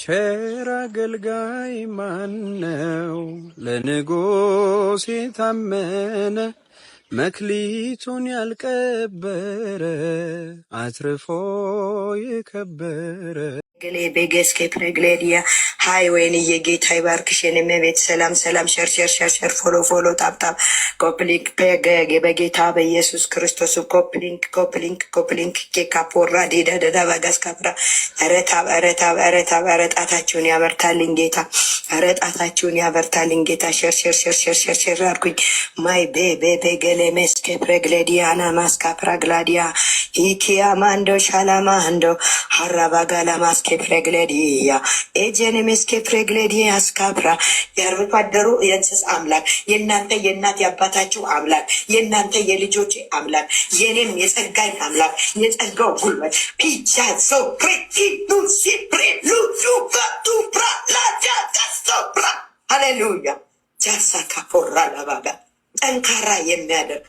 ቸር አገልጋይ ማነው? ለንጉሥ የታመነ መክሊቱን ያልቀበረ አትርፎ የከበረ ገሌ ቤገስኬ ፕሬግሌዲያ ሃይ ወይን የጌታ ይባርክሽ የኔ ቤት ሰላም ሰላም ሸር ሸር ሸር ሸር ፎሎ ፎሎ ታፕታፕ ኮፕሊንክ ፔገ በጌታ በኢየሱስ ክርስቶስ ኮፕሊንክ ኮፕሊንክ ኮፕሊንክ ኬካፖራ ዴዳ ደዳ ባጋስ ካፕራ ረታብ ረጣታችሁን ያበርታልኝ ጌታ ረጣታችሁን ያበርታልኝ ጌታ ሸር ሸር ሸር ሸር ሸር ሸር አድርጉኝ ማይ ቤ ገሌ መስኬ ፕሬግሌዲያ ና ማስካ ፕራግላዲያ ኢኪያ ማንዶ ሻላማ አንዶ ሀራባጋላ ማስኬ ፕሬግሌዲያ ኤጀኔሜስ ፕሬግሌዲያ አስካብራ የአርብቶ አደሩ የእንስስ አምላክ የእናንተ የእናት የአባታችሁ አምላክ የእናንተ የልጆች አምላክ የኔም የጸጋኝ አምላክ የጸጋው ጉልበት ፒጃሶ ፕሬቲዱሲ ፕሬሉሱጋቱፕራ ላጃጋሶፕራ ሃሌሉያ ጃሳካ ፖራ ለባጋ ጠንካራ የሚያደርግ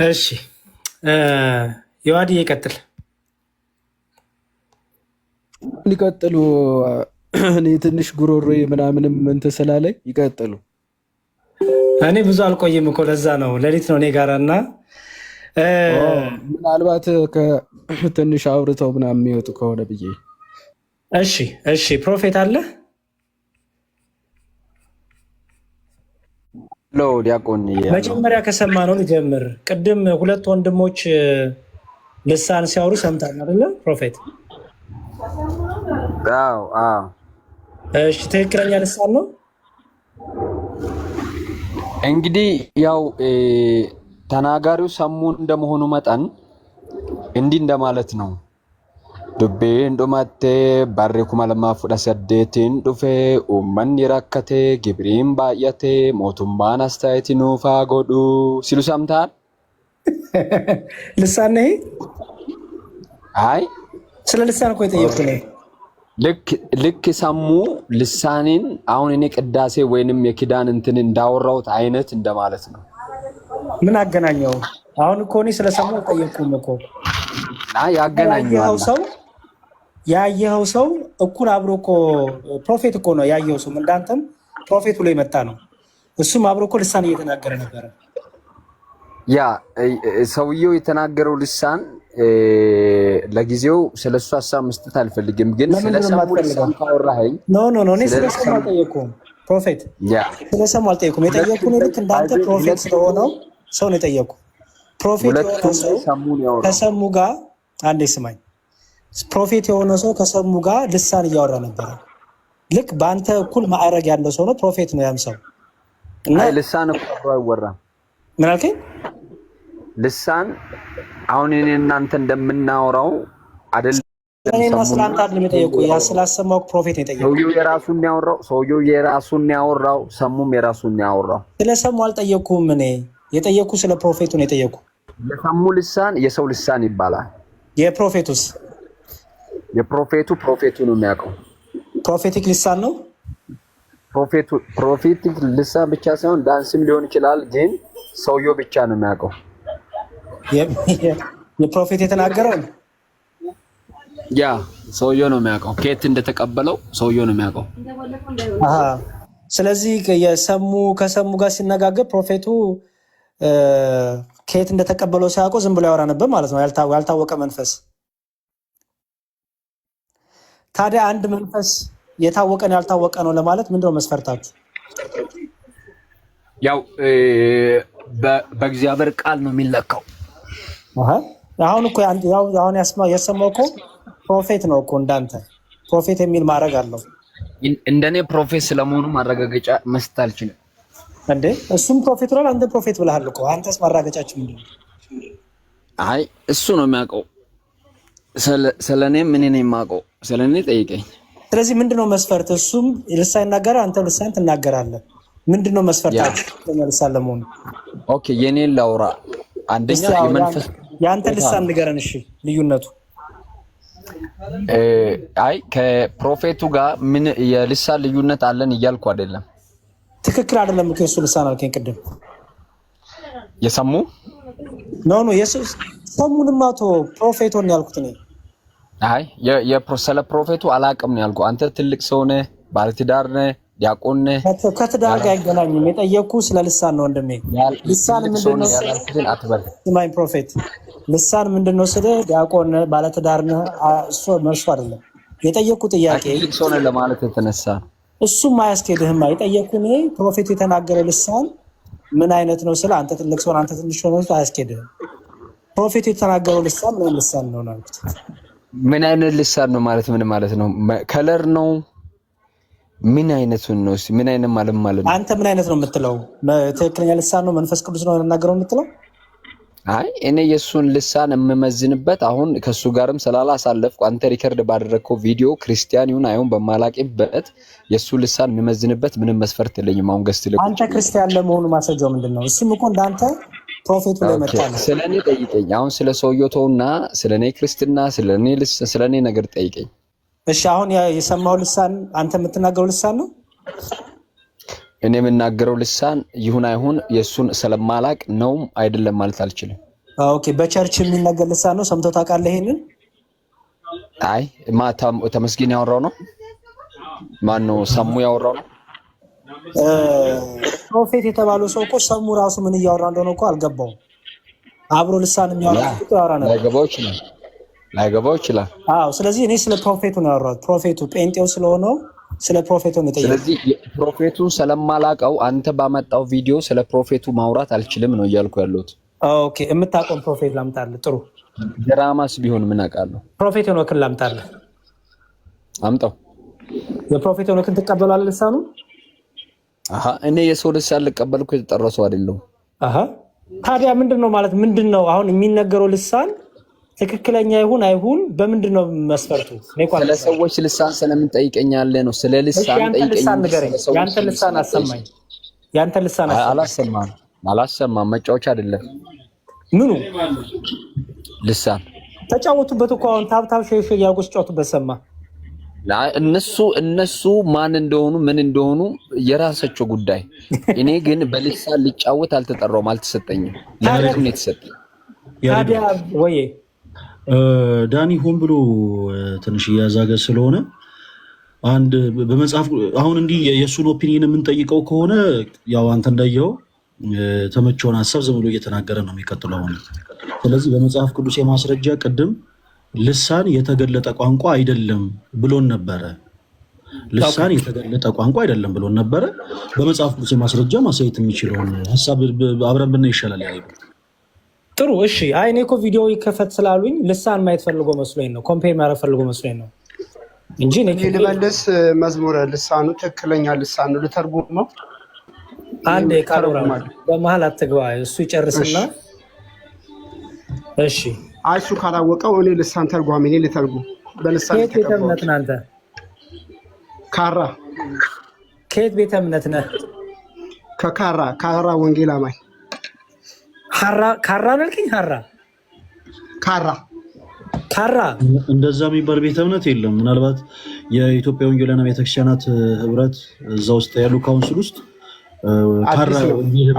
እሺ ይዋዲ ይቀጥል ሊቀጥሉ እኔ ትንሽ ጉሮሮ ምናምንም እንትን ስላለኝ ይቀጥሉ። እኔ ብዙ አልቆይም እኮ ለዛ ነው ሌሊት ነው እኔ ጋራና ምናልባት ከትንሽ አውርተው ምናምን የሚወጡ ከሆነ ብዬ። እሺ ፕሮፌት አለ ዲያቆን መጀመሪያ ከሰማ ነው ልጀምር። ቅድም ሁለት ወንድሞች ልሳን ሲያወሩ ሰምታል አይደለ ፕሮፌት? አዎ። እሺ ትክክለኛ ልሳን ነው እንግዲህ ያው ተናጋሪው ሰሙ እንደመሆኑ መጠን እንዲህ እንደማለት ነው። ዱቤን ዱማቴ ባሬኩማ ለማፉዳሰዴቲን ዱፌ ኡመን ይራከቴ ግብሪን ባየቴ ሞቱምባን አስተያየት ኑፋ ጎዱ ሲሉ ሰምታል። ልሳን ነህ? አይ ስለ ልሳን እኮ የጠየኩት ነው። ልክ ሰሙ ልሳኔን አሁን እኔ ቅዳሴ ወይንም የኪዳን እንትን እንዳወራሁት አይነት እንደማለት ነው። ምን አገናኘው? አሁን እኮ እኔ ስለሰማሁ ጠየቅኩኝ እኮ። ያገናኘው ያየኸው ሰው እኩል አብሮ እኮ ፕሮፌት እኮ ነው ያየኸው ሰው እንዳንተም ፕሮፌት ብሎ የመጣ ነው። እሱም አብሮ እኮ ልሳን እየተናገረ ነበረ። ያ ሰውየው የተናገረው ልሳን ለጊዜው ስለሱ ሀሳብ መስጠት አልፈልግም፣ ግን ስለሰሙ ልሳን ካወራኸኝ ኖ እኔ ስለሰሙ አልጠየኩም። ፕሮፌት ስለሰሙ አልጠየኩም። የጠየኩህ ልክ እንዳንተ ፕሮፌት ስለሆነው ሰው ነው የጠየኩ። ፕሮፌት የሆነ ሰው ከሰሙ ጋር አንዴ ስማኝ። ፕሮፌት የሆነ ሰው ከሰሙ ጋር ልሳን እያወራ ነበረ። ልክ በአንተ እኩል ማዕረግ ያለው ሰው ነው ፕሮፌት ነው ያም ሰው። እና ልሳን እኮ አይወራም። ምን አልከኝ? ልሳን አሁን እኔ እናንተ እንደምናወራው አይደለም። እኔና ስላንተ አይደለም የጠየቁ ያ ስላሰማው ፕሮፌት ነው የጠየቁ። ሰውየው የራሱን ያወራው ሰሙም የራሱን ያወራው። ስለሰሙ አልጠየኩም። እኔ የጠየኩ ስለ ፕሮፌቱ ነው የጠየኩ። የሰሙ ልሳን የሰው ልሳን ይባላል። የፕሮፌቱስ? ፕሮፌቱ ነው የሚያውቀው። ፕሮፌቲክ ልሳን ነው። ፕሮፌቲክ ልሳን ብቻ ሳይሆን ዳንስም ሊሆን ይችላል፣ ግን ሰውየው ብቻ ነው የሚያውቀው። የፕሮፌት የተናገረው ያ ሰውየው ነው የሚያውቀው። ከየት እንደተቀበለው ሰውየው ነው የሚያውቀው። ስለዚህ ከሰሙ ጋር ሲነጋገር ፕሮፌቱ ከየት እንደተቀበለው ሳያውቀው ዝም ብሎ ያወራ ነበር ማለት ነው። ያልታወቀ መንፈስ። ታዲያ አንድ መንፈስ የታወቀ ነው ያልታወቀ ነው ለማለት ምንድነው መስፈርታችሁ? ያው በእግዚአብሔር ቃል ነው የሚለካው። አሁን እኮ አሁን ያሰማው እኮ ፕሮፌት ነው እኮ እንዳንተ ፕሮፌት የሚል ማድረግ አለው። እንደኔ ፕሮፌት ስለመሆኑ ማረጋገጫ መስጠት አልችልም። እንዴ እሱም ፕሮፌት ነው፣ አንተ ፕሮፌት ብለሃል እኮ። አንተስ ማረጋገጫችሁ ምንድነው? አይ እሱ ነው የሚያውቀው። ስለኔ ምን እኔ የማውቀው? ስለኔ ጠይቀኝ። ስለዚህ ምንድነው መስፈርት? እሱም ልሳን ይናገራል፣ አንተ ልሳን ትናገራለህ። ምንድነው መስፈርት ልሳን ለመሆኑ? ኦኬ የኔን ላውራ። አንደኛ የመንፈስ ያንተ ልሳን ንገረን። እሺ ልዩነቱ አይ ከፕሮፌቱ ጋር ምን የልሳን ልዩነት አለን እያልኩ አይደለም። ትክክል አይደለም እኮ እሱ ልሳን አልከኝ ቅድም። የሰሙ ኖ ኢየሱስ ሰሙንማ ፕሮፌቶን ያልኩት ነው። አይ ስለ ፕሮፌቱ አላቅም ነው ያልኩ። አንተ ትልቅ ሰው ነህ፣ ባለትዳር ነህ፣ ዲያቆን ነህ። ከትዳር ጋር አይገናኝም። የጠየኩ ስለ ልሳን ነው ወንድሜ። ልሳን ምንድነው ያልኩትን አትበል። ስማኝ ፕሮፌት ልሳን ምንድነው ስለ ዲያቆን ነህ፣ ባለትዳር ነህ፣ እሱ መልሱ አይደለም የጠየኩ ጥያቄ። ትልቅ ሰው ነህ ለማለት የተነሳ እሱም አያስኬድህም። የጠየኩ እኔ ፕሮፌቱ የተናገረው ልሳን ምን አይነት ነው ስለ አንተ ትልቅ ሰው አንተ ትንሽ ሰው ነው አያስኬድህም። ፕሮፌቱ የተናገረው ልሳን ምን ልሳን ነው ማለት ምን አይነት ልሳን ነው ማለት ምን ማለት ነው? ከለር ነው ምን አይነቱን ነው? ምን አይነት ማለት ነው? አንተ ምን አይነት ነው የምትለው? ትክክለኛ ልሳን ነው መንፈስ ቅዱስ ነው የተናገረው የምትለው? አይ እኔ የሱን ልሳን የምመዝንበት አሁን ከሱ ጋርም ስላላሳለፍኩ አንተ ሪከርድ ባደረግከው ቪዲዮ ክርስቲያን ይሁን አይሁን በማላቂበት የሱ ልሳን የምመዝንበት ምንም መስፈርት የለኝም። አሁን ገስት ልኩ አንተ ክርስቲያን ለመሆኑ ማስረጃው ምንድነው? እሱም እኮ እንዳንተ ፕሮፌቱ ላይ መጣለ። ስለኔ ጠይቀኝ። አሁን ስለ ሰውየው ተውና ስለኔ ክርስትና ስለኔ ነገር ጠይቀኝ። እሺ አሁን የሰማው ልሳን አንተ የምትናገረው ልሳን ነው? እኔ የምናገረው ልሳን ይሁን አይሁን የሱን ስለማላቅ ነው አይደለም ማለት አልችልም። ኦኬ በቸርች የሚነገር ልሳን ነው? ሰምተው ታውቃለህ ይሄንን? አይ ተመስገን ያወራው ነው። ማን ነው ሰሙ ያወራው ነው? ፕሮፌት የተባለው ሰው እኮ ሰሙ ራሱ ምን እያወራ እንደሆነ እኮ አልገባውም። አብሮ ልሳን የሚያወራ ነው። ላይገባው ይችላል። አዎ ስለዚህ እኔ ስለ ፕሮፌቱ ነው ያወራሁት። ፕሮፌቱ ጴንጤው ስለሆነው ስለ ፕሮፌቱ ነው የጠየቀው። ስለዚህ ፕሮፌቱን ስለማላቀው አንተ ባመጣው ቪዲዮ ስለ ፕሮፌቱ ማውራት አልችልም ነው እያልኩ ያለሁት። ኦኬ የምታውቀው ፕሮፌት ላምጣልህ። ጥሩ ድራማስ ቢሆን ምን አውቃለሁ። ፕሮፌት ሄኖክን ላምጣልህ። አምጣው። የፕሮፌት ሄኖክን ትቀበላለህ ልሳኑ? እኔ የሰው ልሳን ልቀበልኩ የተጠረሰው አይደለም። ታዲያ ምንድነው ማለት ምንድነው? አሁን የሚነገረው ልሳን ትክክለኛ ይሁን አይሁን በምንድነው መስፈርቱ? ስለ ሰዎች ልሳን ስለምን ጠይቀኛለህ ነው? ስለ ልሳን ጠይቀኛለህ። ያንተ ልሳን አሰማኝ። ያንተ ልሳን አላሰማም። መጫወቻ አይደለም። ምኑ ልሳን ተጫወቱበት እኮ አሁን ታብታብ ሸሽ ያርጎ ተጫወቱበት ሰማ። እነሱ ማን እንደሆኑ ምን እንደሆኑ የራሳቸው ጉዳይ። እኔ ግን በልሳን ልጫወት አልተጠራውም፣ አልተሰጠኝም። ለምን ነው የተሰጠኝ? ታዲያ ወይ ዳኒ ሆን ብሎ ትንሽ እያዛገ ስለሆነ አንድ በመጽሐፍ አሁን እንዲህ የእሱን ኦፒኒየን የምንጠይቀው ከሆነ ያው አንተ እንዳየው ተመቸውን ሀሳብ ዝም ብሎ እየተናገረ ነው የሚቀጥለው። ስለዚህ በመጽሐፍ ቅዱስ የማስረጃ ቅድም ልሳን የተገለጠ ቋንቋ አይደለም ብሎን ነበረ። ልሳን የተገለጠ ቋንቋ አይደለም ብሎን ነበረ። በመጽሐፍ ቅዱስ የማስረጃ ማሳየት የሚችለውን ሀሳብ አብረን ብናይ ይሻላል። ያይ ጥሩ እሺ። አይ እኔ እኮ ቪዲዮ ይከፈት ስላሉኝ ልሳን ማየት ፈልጎ መስሎኝ ነው፣ ኮምፔር ማድረግ ፈልጎ መስሎኝ ነው እንጂ እኔ ልመልስ። መዝሙረ ልሳኑ ትክክለኛ ልሳን ነው ልተርጉም ነው። አንዴ ካሮራ በመሃል አትግባ፣ እሱ ይጨርስና እሺ። እሱ ካላወቀው እኔ ልሳን ተርጓሚ ነኝ፣ ልተርጉም በልሳን ከየት ቤተ እምነት ነህ አንተ? ካራ። ከየት ቤተ እምነት ነህ? ካራ ወንጌል አማኝ። ካራ ነልከኝ? ካራ እንደዛ የሚባል ቤተ እምነት የለም። ምናልባት የኢትዮጵያ ወንጌላውያን ቤተክርስቲያናት ህብረት እዛ ውስጥ ያሉ ካውንስል ውስጥ ካራ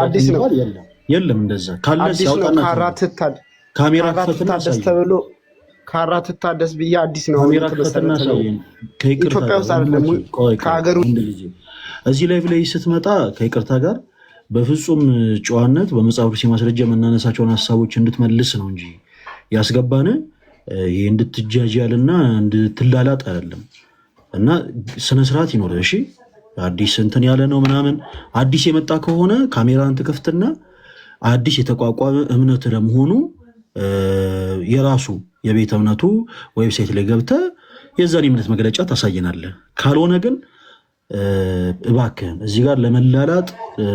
አዲስ ነው። የለም እንደዛ ካለ ሲያውጣና ካሜራ ትታደስ ተብሎ ካራ ትታደስ ብዬ አዲስ ነው። ካሜራ ከተና ሳይን ከኢትዮጵያ ውስጥ አይደለም ከሀገሩ። እዚህ ላይ ስትመጣ ከይቅርታ ጋር በፍጹም ጨዋነት በመጽሐፍ ቅዱስ ማስረጃ የምናነሳቸውን ሀሳቦች እንድትመልስ ነው እንጂ ያስገባን ይሄ እንድትጃጃልና እንድትላላጥ አይደለም። እና ስነ ስርዓት ይኖር። እሺ አዲስ እንትን ያለ ነው ምናምን አዲስ የመጣ ከሆነ ካሜራን ትከፍትና አዲስ የተቋቋመ እምነት ለመሆኑ የራሱ የቤተ እምነቱ ዌብሳይት ላይ ገብተህ የዛን እምነት መግለጫ ታሳየናለህ። ካልሆነ ግን እባክህን እዚህ ጋር ለመላላጥ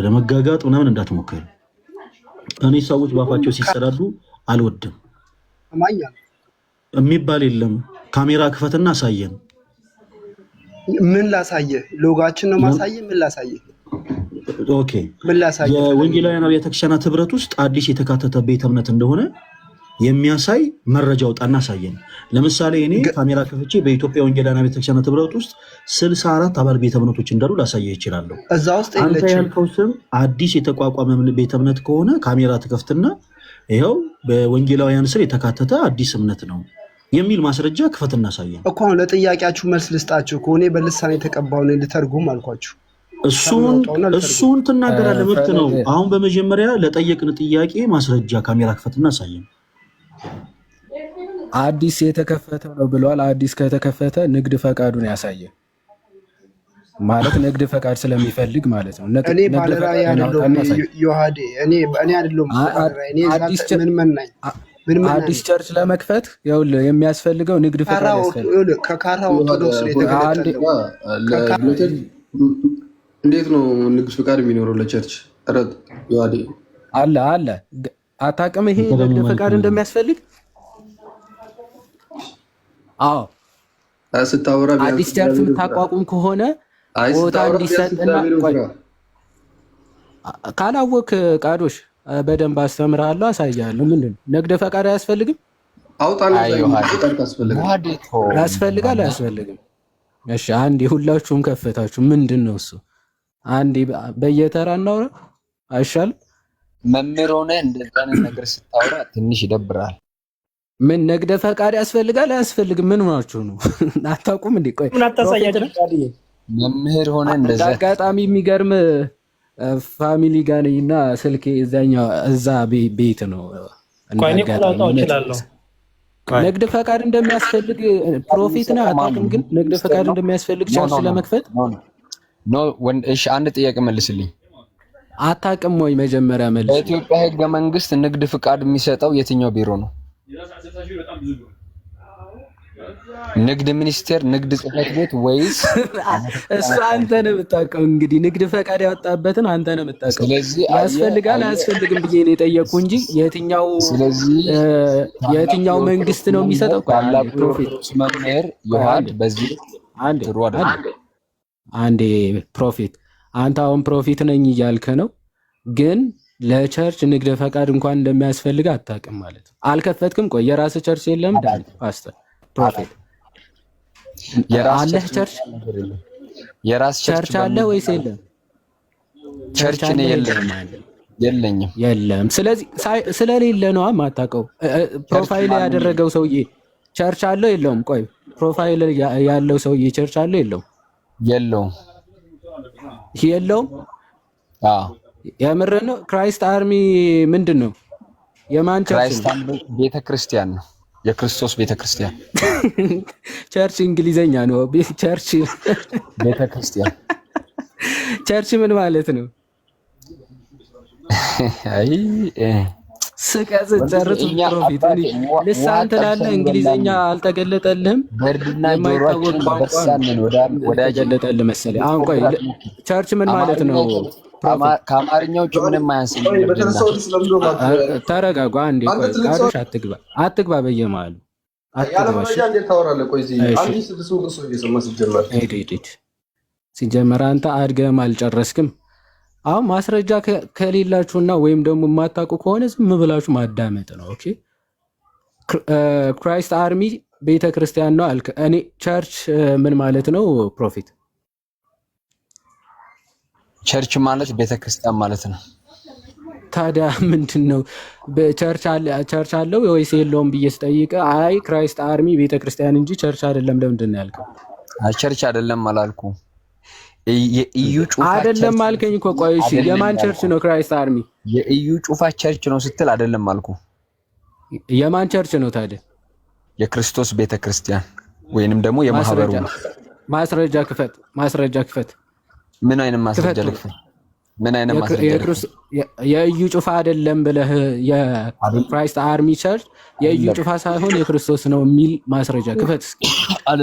ለመጋጋጥ ምናምን እንዳትሞክር። እኔ ሰዎች ባፋቸው ሲሰዳዱ አልወድም የሚባል የለም። ካሜራ ክፈትና አሳየን። ምን ላሳየህ? ሎጋችን ነው ማሳየህ? ምን ላሳየህ? ኦኬ ምን ላሳየህ? የወንጌላውያን አብያተ ክርስቲያናት ህብረት ውስጥ አዲስ የተካተተ ቤተ እምነት እንደሆነ የሚያሳይ መረጃ አውጣና አሳየን። ለምሳሌ እኔ ካሜራ ከፍቼ በኢትዮጵያ ወንጌላውያን አብያተ ክርስቲያናት ህብረት ውስጥ 64 አባል ቤተ እምነቶች እንዳሉ ላሳየህ እችላለሁ። እዛ ውስጥ አንተ ያልከው ስም አዲስ የተቋቋመ ቤተ እምነት ከሆነ ካሜራ ትከፍትና ይኸው በወንጌላውያን ስር የተካተተ አዲስ እምነት ነው የሚል ማስረጃ ክፈት እናሳየን እኮ። ለጥያቄያችሁ መልስ ልስጣችሁ እኮ እኔ በልሳን የተቀባውን ልተርጉም አልኳችሁ። እሱን ትናገራለህ፣ መብት ነው። አሁን በመጀመሪያ ለጠየቅን ጥያቄ ማስረጃ ካሜራ ክፈትና አሳየን። አዲስ የተከፈተ ነው ብለዋል። አዲስ ከተከፈተ ንግድ ፈቃዱን ያሳየ ማለት ንግድ ፈቃድ ስለሚፈልግ ማለት ነው። እኔ ባለራዕይ አይደለሁም ዮሐዴ፣ እኔ አይደለሁም ባለራዕይ። እኔ አዲስ ቸርች ለመክፈት ይኸውልህ የሚያስፈልገው ንግድ ፈቃድ ያስፈልጋል። ከካራ ኦርቶዶክስ የተገለጠው እንዴት ነው ንግድ ፈቃድ የሚኖረው ለቸርች? ዮሐዴ አለ አታውቅም? ይሄ ንግድ ፈቃድ እንደሚያስፈልግ አዎ ስታወራ አዲስ ቸርች የምታቋቁም ከሆነ ቦታ እንዲሰጥና ካላወቅ ቃዶሽ በደንብ አስተምርሃለሁ፣ አሳያለሁ። ምንድን ነው ንግድ ፈቃድ አያስፈልግም? ያስፈልጋል አያስፈልግም? እሺ አንዴ ሁላችሁም ከፈታችሁ። ምንድን ነው እሱ? አንዴ በየተራ እናውራ አይሻልም? መምህር ሆነህ እንደዛ አይነት ነገር ስታወራ ትንሽ ይደብራል። ምን ንግድ ፈቃድ ያስፈልጋል አያስፈልግም? ምን ሆናችሁ ነው? አታውቁም እንዴ? ቆይ ምን አታሳያችሁ? መምህር ሆነህ እንደዛ አጋጣሚ የሚገርም ፋሚሊ ጋር ነኝና ስልኬ እዛ ቤት ነው። ንግድ ፈቃድ እንደሚያስፈልግ ፕሮፊት ነው አታውቅም? ግን ንግድ ፈቃድ እንደሚያስፈልግ ቸርች ለመክፈት እሺ አንድ ጥያቄ መልስልኝ። አታውቅም ወይ? መጀመሪያ መልስ። በኢትዮጵያ ሕገ መንግስት ንግድ ፈቃድ የሚሰጠው የትኛው ቢሮ ነው? ንግድ ሚኒስቴር፣ ንግድ ጽሕፈት ቤት ወይስ? እሱ አንተ ነው የምታውቀው። እንግዲህ ንግድ ፈቃድ ያወጣበትን አንተ ነው የምታውቀው። ስለዚህ ያስፈልጋል አያስፈልግም ብዬ ነው የጠየቅኩ እንጂ የትኛው መንግስት ነው የሚሰጠው? ፕሮፌት መምህር ዮሐድ በዚህ አንዴ ፕሮፌት፣ አንተ አሁን ፕሮፌት ነኝ እያልክ ነው፣ ግን ለቸርች ንግድ ፈቃድ እንኳን እንደሚያስፈልግ አታውቅም ማለት ነው። አልከፈትክም? ቆይ የራስህ ቸርች የለም? ፓስተር ፕሮፌት አለህ ቸርች? የራስ ቸርች አለ ወይስ የለም? ቸርች ነው የለኝም። ስለዚህ ስለሌለ ነው የማታውቀው። ፕሮፋይል ያደረገው ሰውዬ ቸርች አለው የለውም? ቆይ ፕሮፋይል ያለው ሰውዬ ቸርች አለው የለውም? የለውም። አዎ የምር ነው። ክራይስት አርሚ ምንድን ነው? የማን ቸርች? ክራይስት አርሚ ቤተክርስቲያን ነው፣ የክርስቶስ ቤተክርስቲያን። ቸርች እንግሊዘኛ ነው። ቸርች ቤተክርስቲያን። ቸርች ምን ማለት ነው? አይ ስቀዝ ጨርሱ። ፕሮፊት ልሳን ትላለህ፣ እንግሊዘኛ አልተገለጠልህም። የማይታወቅ ቋንቋ ወዳጀለጠልህ መሰለኝ። አሁን ቆይ ቸርች ምን ማለት ነው? ከአማርኛው ውጭ ምንም አያንስም። ተረጋጋ አንዴ። ቆይ ቃዶሽ አትግባ በየመሀሉ ሲጀመር አንተ አድገህም አልጨረስክም። አሁን ማስረጃ ከሌላችሁና ወይም ደግሞ የማታውቁ ከሆነ ዝም ብላችሁ ማዳመጥ ነው። ኦኬ ክራይስት አርሚ ቤተክርስቲያን ነው አልክ። እኔ ቸርች ምን ማለት ነው ፕሮፊት? ቸርች ማለት ቤተክርስቲያን ማለት ነው። ታዲያ ምንድን ነው ቸርች አለው ወይስ የለውም ብዬ ስጠይቅ አይ ክራይስት አርሚ ቤተክርስቲያን እንጂ ቸርች አይደለም ለምንድን ነው ያልከው? አይ ቸርች አይደለም አላልኩም። የኢዩ ጩፋ አይደለም አልከኝ እኮ። ቆይ እሺ የማን ቸርች ነው ክራይስት አርሚ? የኢዩ ጩፋ ቸርች ነው ስትል አይደለም አልኩ። የማን ቸርች ነው ታዲያ? የክርስቶስ ቤተክርስቲያን ወይንም ደግሞ የማህበሩ። ማስረጃ ክፈት። ምን አይነት ማስረጃ ልክፈት? ምን አይነት ማስረጃ? የኢዩ ጩፋ አይደለም ብለህ የክራይስት አርሚ ቸርች የኢዩ ጩፋ ሳይሆን የክርስቶስ ነው የሚል ማስረጃ ክፈት።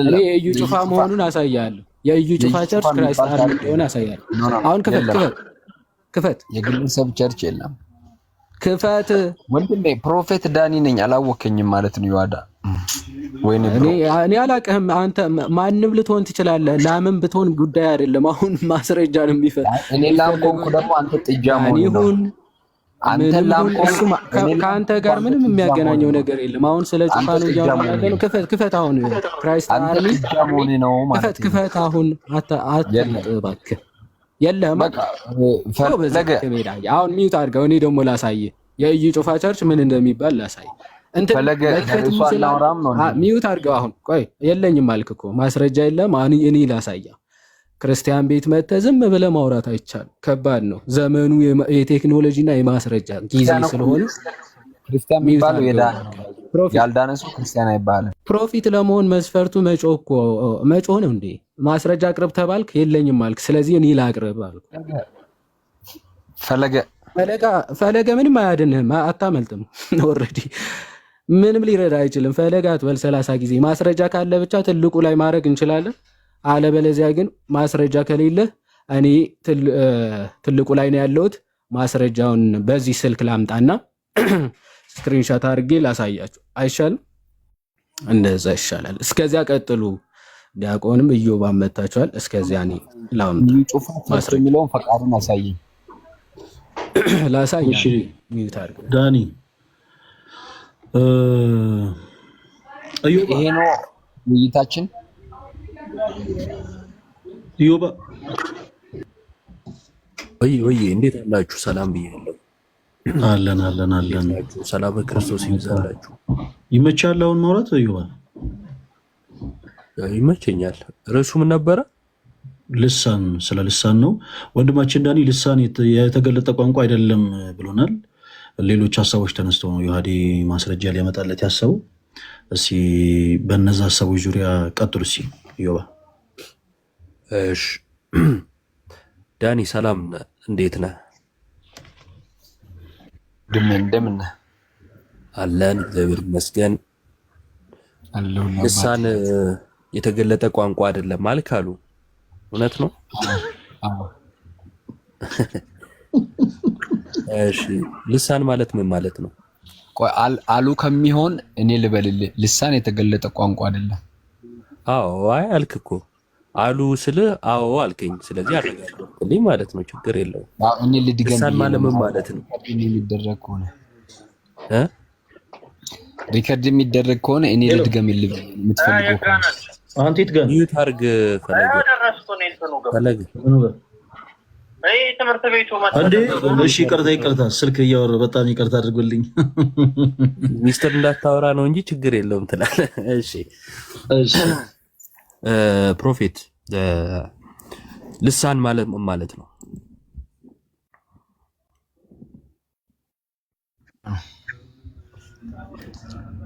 እኔ የኢዩ ጩፋ መሆኑን አሳያለሁ። የኢዩ ጩፋ ቸርች ክራይስት አርሚ እንደሆነ አሳያለሁ። አሁን ክፈት። የግለሰብ ቸርች የለም። ክፈት። ወንድሜ ፕሮፌት ዳኒ ነኝ አላወከኝም ማለት ነው። ይዋዳ እኔ አላውቅህም። አንተ ማንም ልትሆን ትችላለህ። ላምን ብትሆን ጉዳይ አይደለም። አሁን ማስረጃ ነው የሚፈልግ። እኔ ላም ኮንኩ ደግሞ አንተ ጥጃ መሆን ነው። አንተ ላም ከአንተ ጋር ምንም የሚያገናኘው ነገር የለም። አሁን ስለ ጩፋኑ እያወራን ያለ ነው። ክፈት። አሁን ክራይስት አርሚ ክፈት። አሁን እባክህ የለም። አሁን ሚዩት አድርገው። እኔ ደግሞ ላሳይ የኢዩ ጩፋ ቸርች ምን እንደሚባል ላሳይ። ሚዩት አድርገው። አሁን ቆይ የለኝም አልክ እኮ ማስረጃ የለም። እኔ ላሳያ። ክርስቲያን ቤት መጥተህ ዝም ብለህ ማውራት አይቻልም። ከባድ ነው ዘመኑ፣ የቴክኖሎጂና የማስረጃ ጊዜ ስለሆነ ክርስቲያን የሚባለው ያልዳነ ሰው ክርስቲያን አይባልም። ፕሮፊት ለመሆን መስፈርቱ መጮህ ነው እንዴ? ማስረጃ አቅርብ ተባልክ፣ የለኝም አልክ። ስለዚህ እኔ ላቅርብ አልኩ። ፈለገ ምንም አያድንህም፣ አታመልጥም። ኦልሬዲ ምንም ሊረዳ አይችልም። ፈለገ አትበል 30 ጊዜ። ማስረጃ ካለ ብቻ ትልቁ ላይ ማድረግ እንችላለን። አለበለዚያ ግን ማስረጃ ከሌለ እኔ ትልቁ ላይ ነው ያለሁት። ማስረጃውን በዚህ ስልክ ላምጣና ስክሪንሻት አድርጌ ላሳያችሁ አይሻልም? እንደዛ ይሻላል። እስከዚያ ቀጥሉ። ዲያቆንም እዮብ መታችኋል። እስከዚያ እኔ ላምጣ ማስረጃ የሚለውን ፈቃዱን አሳየኝ። ላሳይ። ሚዩት አድርገው ዳኒ። ይሄ ነው ውይይታችን። እዮባ ወይ እንዴት አላችሁ? ሰላም ብያለሁ። አለን። ሰላም በክርስቶስ ይብዛላችሁ። ይመቻል አሁን ማውራት? እዮባ ይመቸኛል። ርዕሱ ምን ነበረ? ልሳን፣ ስለ ልሳን ነው ወንድማችን ዳኒ። ልሳን የተገለጠ ቋንቋ አይደለም ብሎናል። ሌሎች ሀሳቦች ተነስተው ነው ዮሐዴ ማስረጃ ሊያመጣለት ያሰበው። እስኪ በእነዛ ሀሳቦች ዙሪያ ቀጥሉ። እስኪ እዮባ። እሺ ዳኒ ሰላም፣ እንዴት ነህ? እንደምን ነህ? አለን፣ እግዚአብሔር ይመስገን። ልሳን የተገለጠ ቋንቋ አይደለም ማለት አሉ። እውነት ነው? እሺ ልሳን ማለት ምን ማለት ነው? ቆይ አሉ ከሚሆን እኔ ልበልልህ፣ ልሳን የተገለጠ ቋንቋ አይደለም። አዎ አይ አልክ እኮ አሉ ስልህ አዎ አልከኝ። ስለዚህ አረጋግጥልኝ ማለት ነው። ችግር የለውም። እኔ ልድገም። ልሳን ማለት ምን ማለት ነው? የሚደረግ ከሆነ ሪከርድ የሚደረግ ከሆነ እኔ ልድገምልህ የምትፈልገው ከሆነ አንተ ይትገን ሚዩት አድርግ። ፈለገ ትምህርት ቤቱ እንዴ? እሺ ይቅርታ፣ ስልክ እያወራ በጣም ይቅርታ አድርጉልኝ። ሚስጥር እንዳታወራ ነው እንጂ ችግር የለውም ትላለህ። እሺ ፕሮፌት ልሳን ማለት ምን ማለት ነው?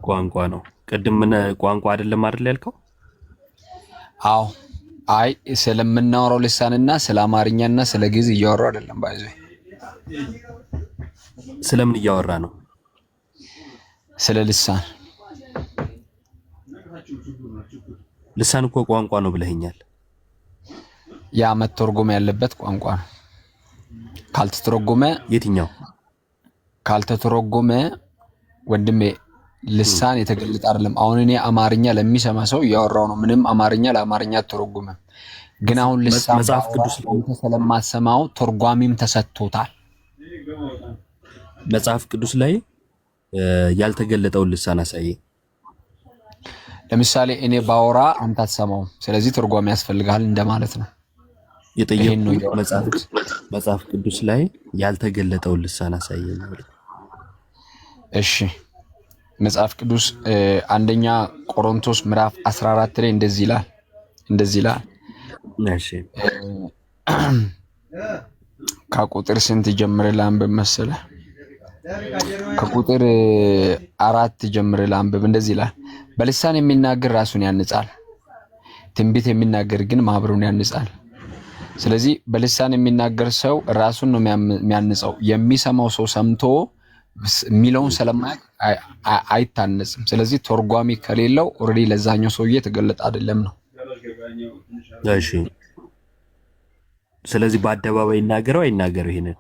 ቋንቋ ነው። ቅድም ምን ቋንቋ አይደለም አይደል ያልከው? አዎ አይ ስለምናወራው ልሳንና ስለ አማርኛና ስለ ግዕዝ እያወራው አይደለም። ባይዘ ስለምን እያወራ ነው? ስለ ልሳን። ልሳን እኮ ቋንቋ ነው ብለኸኛል። ያ መተርጎም ያለበት ቋንቋ ነው። ካልተተረጎመ የትኛው? ካልተተረጎመ ወንድሜ ልሳን የተገለጠ አይደለም። አሁን እኔ አማርኛ ለሚሰማ ሰው እያወራው ነው። ምንም አማርኛ ለአማርኛ አትተረጎመም። ግን አሁን ልሳን መጽሐፍ ቅዱስ ላይ ስለማሰማው ተርጓሚም ተሰጥቶታል። መጽሐፍ ቅዱስ ላይ ያልተገለጠውን ልሳን አሳየኝ። ለምሳሌ እኔ ባወራ አንተ አትሰማውም። ስለዚህ ተርጓሚ ያስፈልጋል እንደማለት ነው። የጠየቁት መጽሐፍ ቅዱስ ላይ ያልተገለጠውን ልሳን አሳየኝ። እሺ መጽሐፍ ቅዱስ አንደኛ ቆሮንቶስ ምዕራፍ 14 ላይ እንደዚህ ይላል። እሺ ከቁጥር ስንት ጀምሬ ላንብብ መሰለህ? ከቁጥር 4 ጀምሬ ላንብብ። እንደዚህ ይላል፣ በልሳን የሚናገር ራሱን ያንጻል፣ ትንቢት የሚናገር ግን ማህበሩን ያንጻል። ስለዚህ በልሳን የሚናገር ሰው ራሱን ነው የሚያንጸው። የሚሰማው ሰው ሰምቶ የሚለውን ስለማያውቅ አይታነጽም። ስለዚህ ተርጓሚ ከሌለው ኦልሬዲ ለዛኛው ሰውዬ የተገለጠ አይደለም ነው። እሺ ስለዚህ በአደባባይ ይናገረው አይናገረው? ይሄንን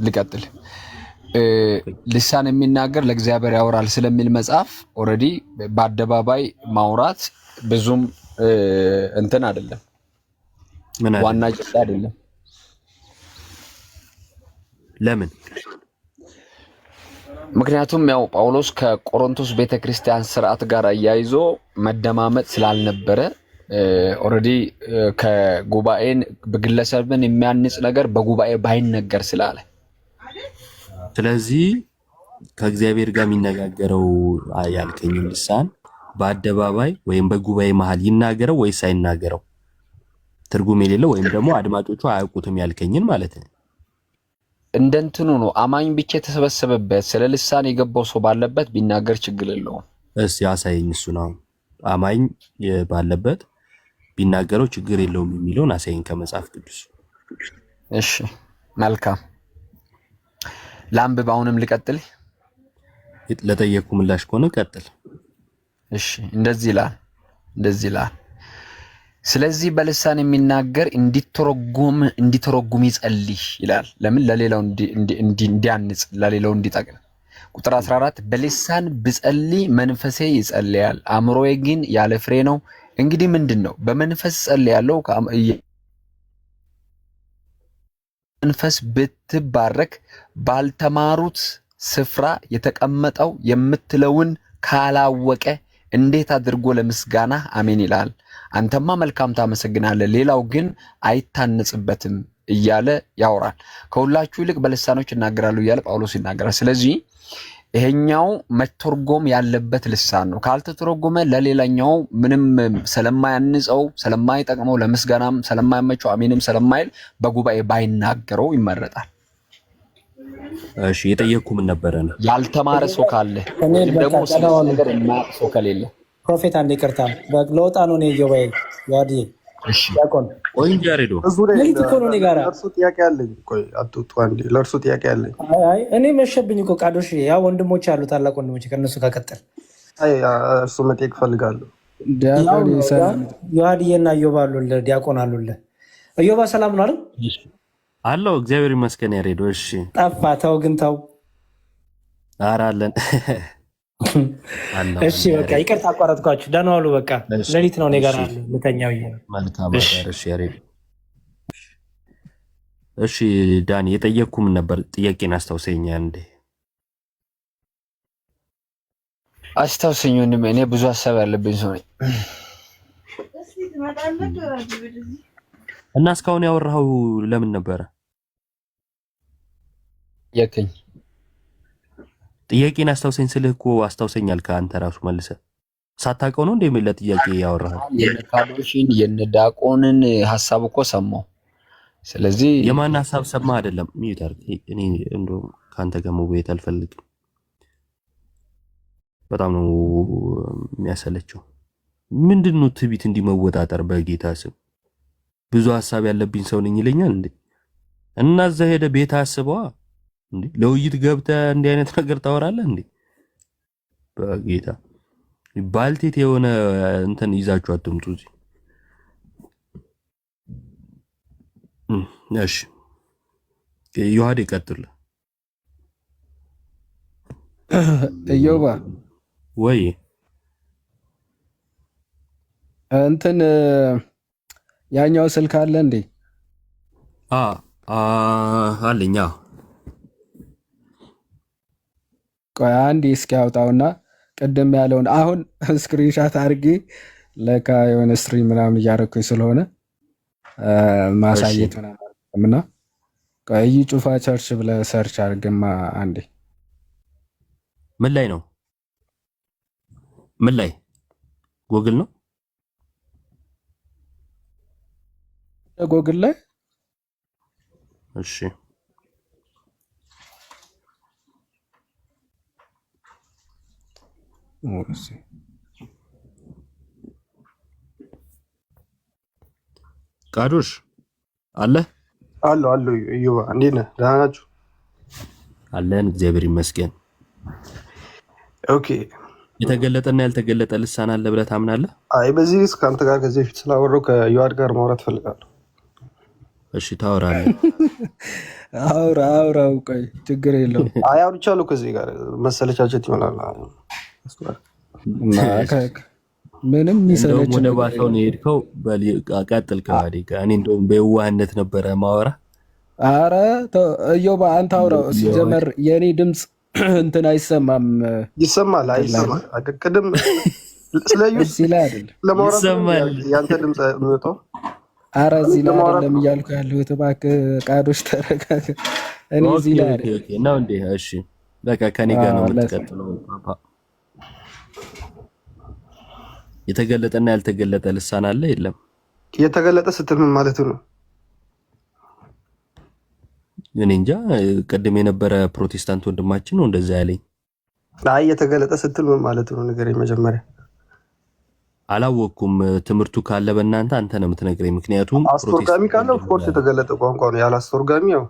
ልቀጥል። ልሳን የሚናገር ለእግዚአብሔር ያወራል ስለሚል መጽሐፍ ኦልሬዲ በአደባባይ ማውራት ብዙም እንትን አይደለም፣ ዋና ጭጣ አይደለም። ለምን? ምክንያቱም ያው ጳውሎስ ከቆሮንቶስ ቤተክርስቲያን ስርዓት ጋር አያይዞ መደማመጥ ስላልነበረ ኦልሬዲ ከጉባኤን በግለሰብን የሚያንጽ ነገር በጉባኤ ባይነገር ስላለ፣ ስለዚህ ከእግዚአብሔር ጋር የሚነጋገረው ያልከኝ ልሳን በአደባባይ ወይም በጉባኤ መሃል ይናገረው ወይስ አይናገረው? ትርጉም የሌለው ወይም ደግሞ አድማጮቹ አያውቁትም ያልከኝን ማለት ነው። እንደንትኑ ነው። አማኝ ብቻ የተሰበሰበበት ስለ ልሳን የገባው ሰው ባለበት ቢናገር ችግር የለውም። እስቲ አሳየኝ። እሱ ነው አማኝ ባለበት ቢናገረው ችግር የለውም የሚለውን አሳየኝ ከመጽሐፍ ቅዱስ። እሺ መልካም፣ ላንብብ። አሁንም ልቀጥል? ለጠየቁ ምላሽ ከሆነ ቀጥል። እሺ እንደዚህ ይላል። ስለዚህ በልሳን የሚናገር እንዲተረጉም ይጸልይ ይላል። ለምን? ለሌላው እንዲያንጽ፣ ለሌላው እንዲጠቅም። ቁጥር 14 በልሳን ብጸልይ መንፈሴ ይጸልያል፣ አእምሮዬ ግን ያለ ፍሬ ነው። እንግዲህ ምንድን ነው? በመንፈስ ጸልያለሁ። መንፈስ ብትባረክ ባልተማሩት ስፍራ የተቀመጠው የምትለውን ካላወቀ እንዴት አድርጎ ለምስጋና አሜን ይላል? አንተማ መልካም ታመሰግናለህ፣ ሌላው ግን አይታነጽበትም እያለ ያወራል። ከሁላችሁ ይልቅ በልሳኖች እናገራለሁ እያለ ጳውሎስ ይናገራል። ስለዚህ ይሄኛው መተርጎም ያለበት ልሳን ነው። ካልተተረጎመ ለሌላኛው ምንም ስለማያንጸው፣ ስለማይጠቅመው፣ ለምስጋናም ስለማይመቸው፣ አሜንም ስለማይል በጉባኤ ባይናገረው ይመረጣል። እሺ የጠየቅኩ ምን ነበረ ነው? ያልተማረ ሰው ካለ ደግሞ ነገር የማያውቅ ሰው ከሌለ ፕሮፌት አንድ ይቅርታ ለወጣ ነው ነው የወይ ያዲ ያቆን ወይ ጃሬዶ ለእርሱ ጥያቄ አለኝ። ቆይ አትውጡ አንዴ፣ ለእርሱ ጥያቄ አለኝ። አይ እኔ መሸብኝ እኮ ቃዶሽ፣ ያ ወንድሞች አሉ፣ ታላቅ ወንድሞች፣ ከነሱ ጋር ቀጥል። አይ እርሱ መጠየቅ ፈልጋለሁ። ያዲና ዮባ አሉለ፣ ዲያቆን አሉለ። ዮባ ሰላም ነው አይደል? አለው እግዚአብሔር ይመስገን። ያሬዶ እሺ፣ ጠፋ። ተው ግን ተው። ኧረ አለን። እሺ በቃ ይቅርታ አቋረጥኳችሁ። ደህና ዋሉ። በቃ ሌሊት ነው እኔ ጋር አለ ልተኛው ይሄ ነው። መልካም አዳር። እሺ ያሬዶ እሺ ዳኒ የጠየቅኩ ምን ነበር? ጥያቄን አስታውሰኝ አንዴ። አስታውሰኝ ወንድሜ፣ እኔ ብዙ ሀሳብ ያለብኝ ሰው ነኝ። እና እስካሁን ያወራኸው ለምን ነበረ? የከኝ ጥያቄን አስታውሰኝ ስልህ እኮ አስታውሰኛል። ከአንተ ራሱ መልሰህ ሳታውቀው ነው እንደ የሚል ጥያቄ ያወራኸው። የነካዶሽን የነዳቆንን ሀሳብ እኮ ሰማሁ። ስለዚህ የማን ሀሳብ ሰማ? አይደለም ሚዩታር እኔ እንደው ካንተ ጋር መወያየት አልፈልግም። በጣም ነው የሚያሰለቸው። ምንድነው ትቢት እንዲመወጣጠር? በጌታ ስም ብዙ ሀሳብ ያለብኝ ሰው ነኝ ይለኛል እንዴ? እና እዛ ሄደ ቤት አስበዋ እንዴ? ለውይይት ገብተህ እንዲህ አይነት ነገር ታወራለህ እንዴ? በጌታ ባልቴት የሆነ እንትን ይዛችሁ አትምጡ እዚህ። እሺ ዮሐዴ ቀጥል። እዮባ ወይ እንትን ያኛው ስልክ አለ እንዴ? አለኛ። ቆይ አንዴ እስኪ አውጣውና ቅድም ያለውን አሁን ስክሪንሻት አድርጌ ለካ የሆነ ስትሪም ምናምን እያደረኩኝ ስለሆነ ማሳየት ምናምን እና ቆይ እዩ ጩፋ ቸርች ብለህ ሰርች አድርግማ አንዴ። ምን ላይ ነው? ምን ላይ? ጎግል ነው? ጎግል ላይ። እሺ ቃዶሽ አለ አሉ እዩባ፣ እንዴት ነህ? ደህና ናችሁ? አለን እግዚአብሔር ይመስገን። ኦኬ የተገለጠና ያልተገለጠ ልሳን አለ ብለህ ታምናለህ? አይ በዚህ ሪስክ ከአንተ ጋር ከዚህ በፊት ስላወራሁ ከዮሐድ ጋር ማውራት ፈልጋለሁ። እሺ ታወራለህ። አውራው ቆይ ችግር የለውም። አይ አውርቻለሁ ከዚህ ጋር መሰለቻቸት ይሆናል። ምንም ይሰለች ነው ባታው ነው የሄድከው። ቀጥል ከዋዲ ጋር እኔ እንደውም በየዋህነት ነበረ ማወራ። አረ እዮባ አንተ አውራው ሲጀመር የኔ ድምጽ እንትን አይሰማም። ይሰማል አይሰማም? ቅድም ስለዩ ለማውራት ይሰማል ያንተ ድምጽ የሚወጣው። አረ እዚህ ላይ አይደለም እያልኩ ያለሁት እባክህ ቃዶች ተረጋጋ። እኔ እዚህ ላይ አይደለም ነው እንዴ? እሺ በቃ ከኔ ጋር ነው የምትቀጥለው። የተገለጠና ያልተገለጠ ልሳን አለ የለም? የተገለጠ ስትል ምን ማለት ነው? እኔ እንጃ። ቅድም የነበረ ፕሮቴስታንት ወንድማችን ነው እንደዛ ያለኝ። አይ የተገለጠ ስትል ምን ማለት ነው ንገረኝ መጀመሪያ። አላወቅኩም። ትምህርቱ ካለ በእናንተ አንተ ነው የምትነግረኝ። ምክንያቱም አስተርጓሚ ካለ ኦፍ ኮርስ የተገለጠ ቋንቋ ነው። ያለ አስተርጓሚ ያው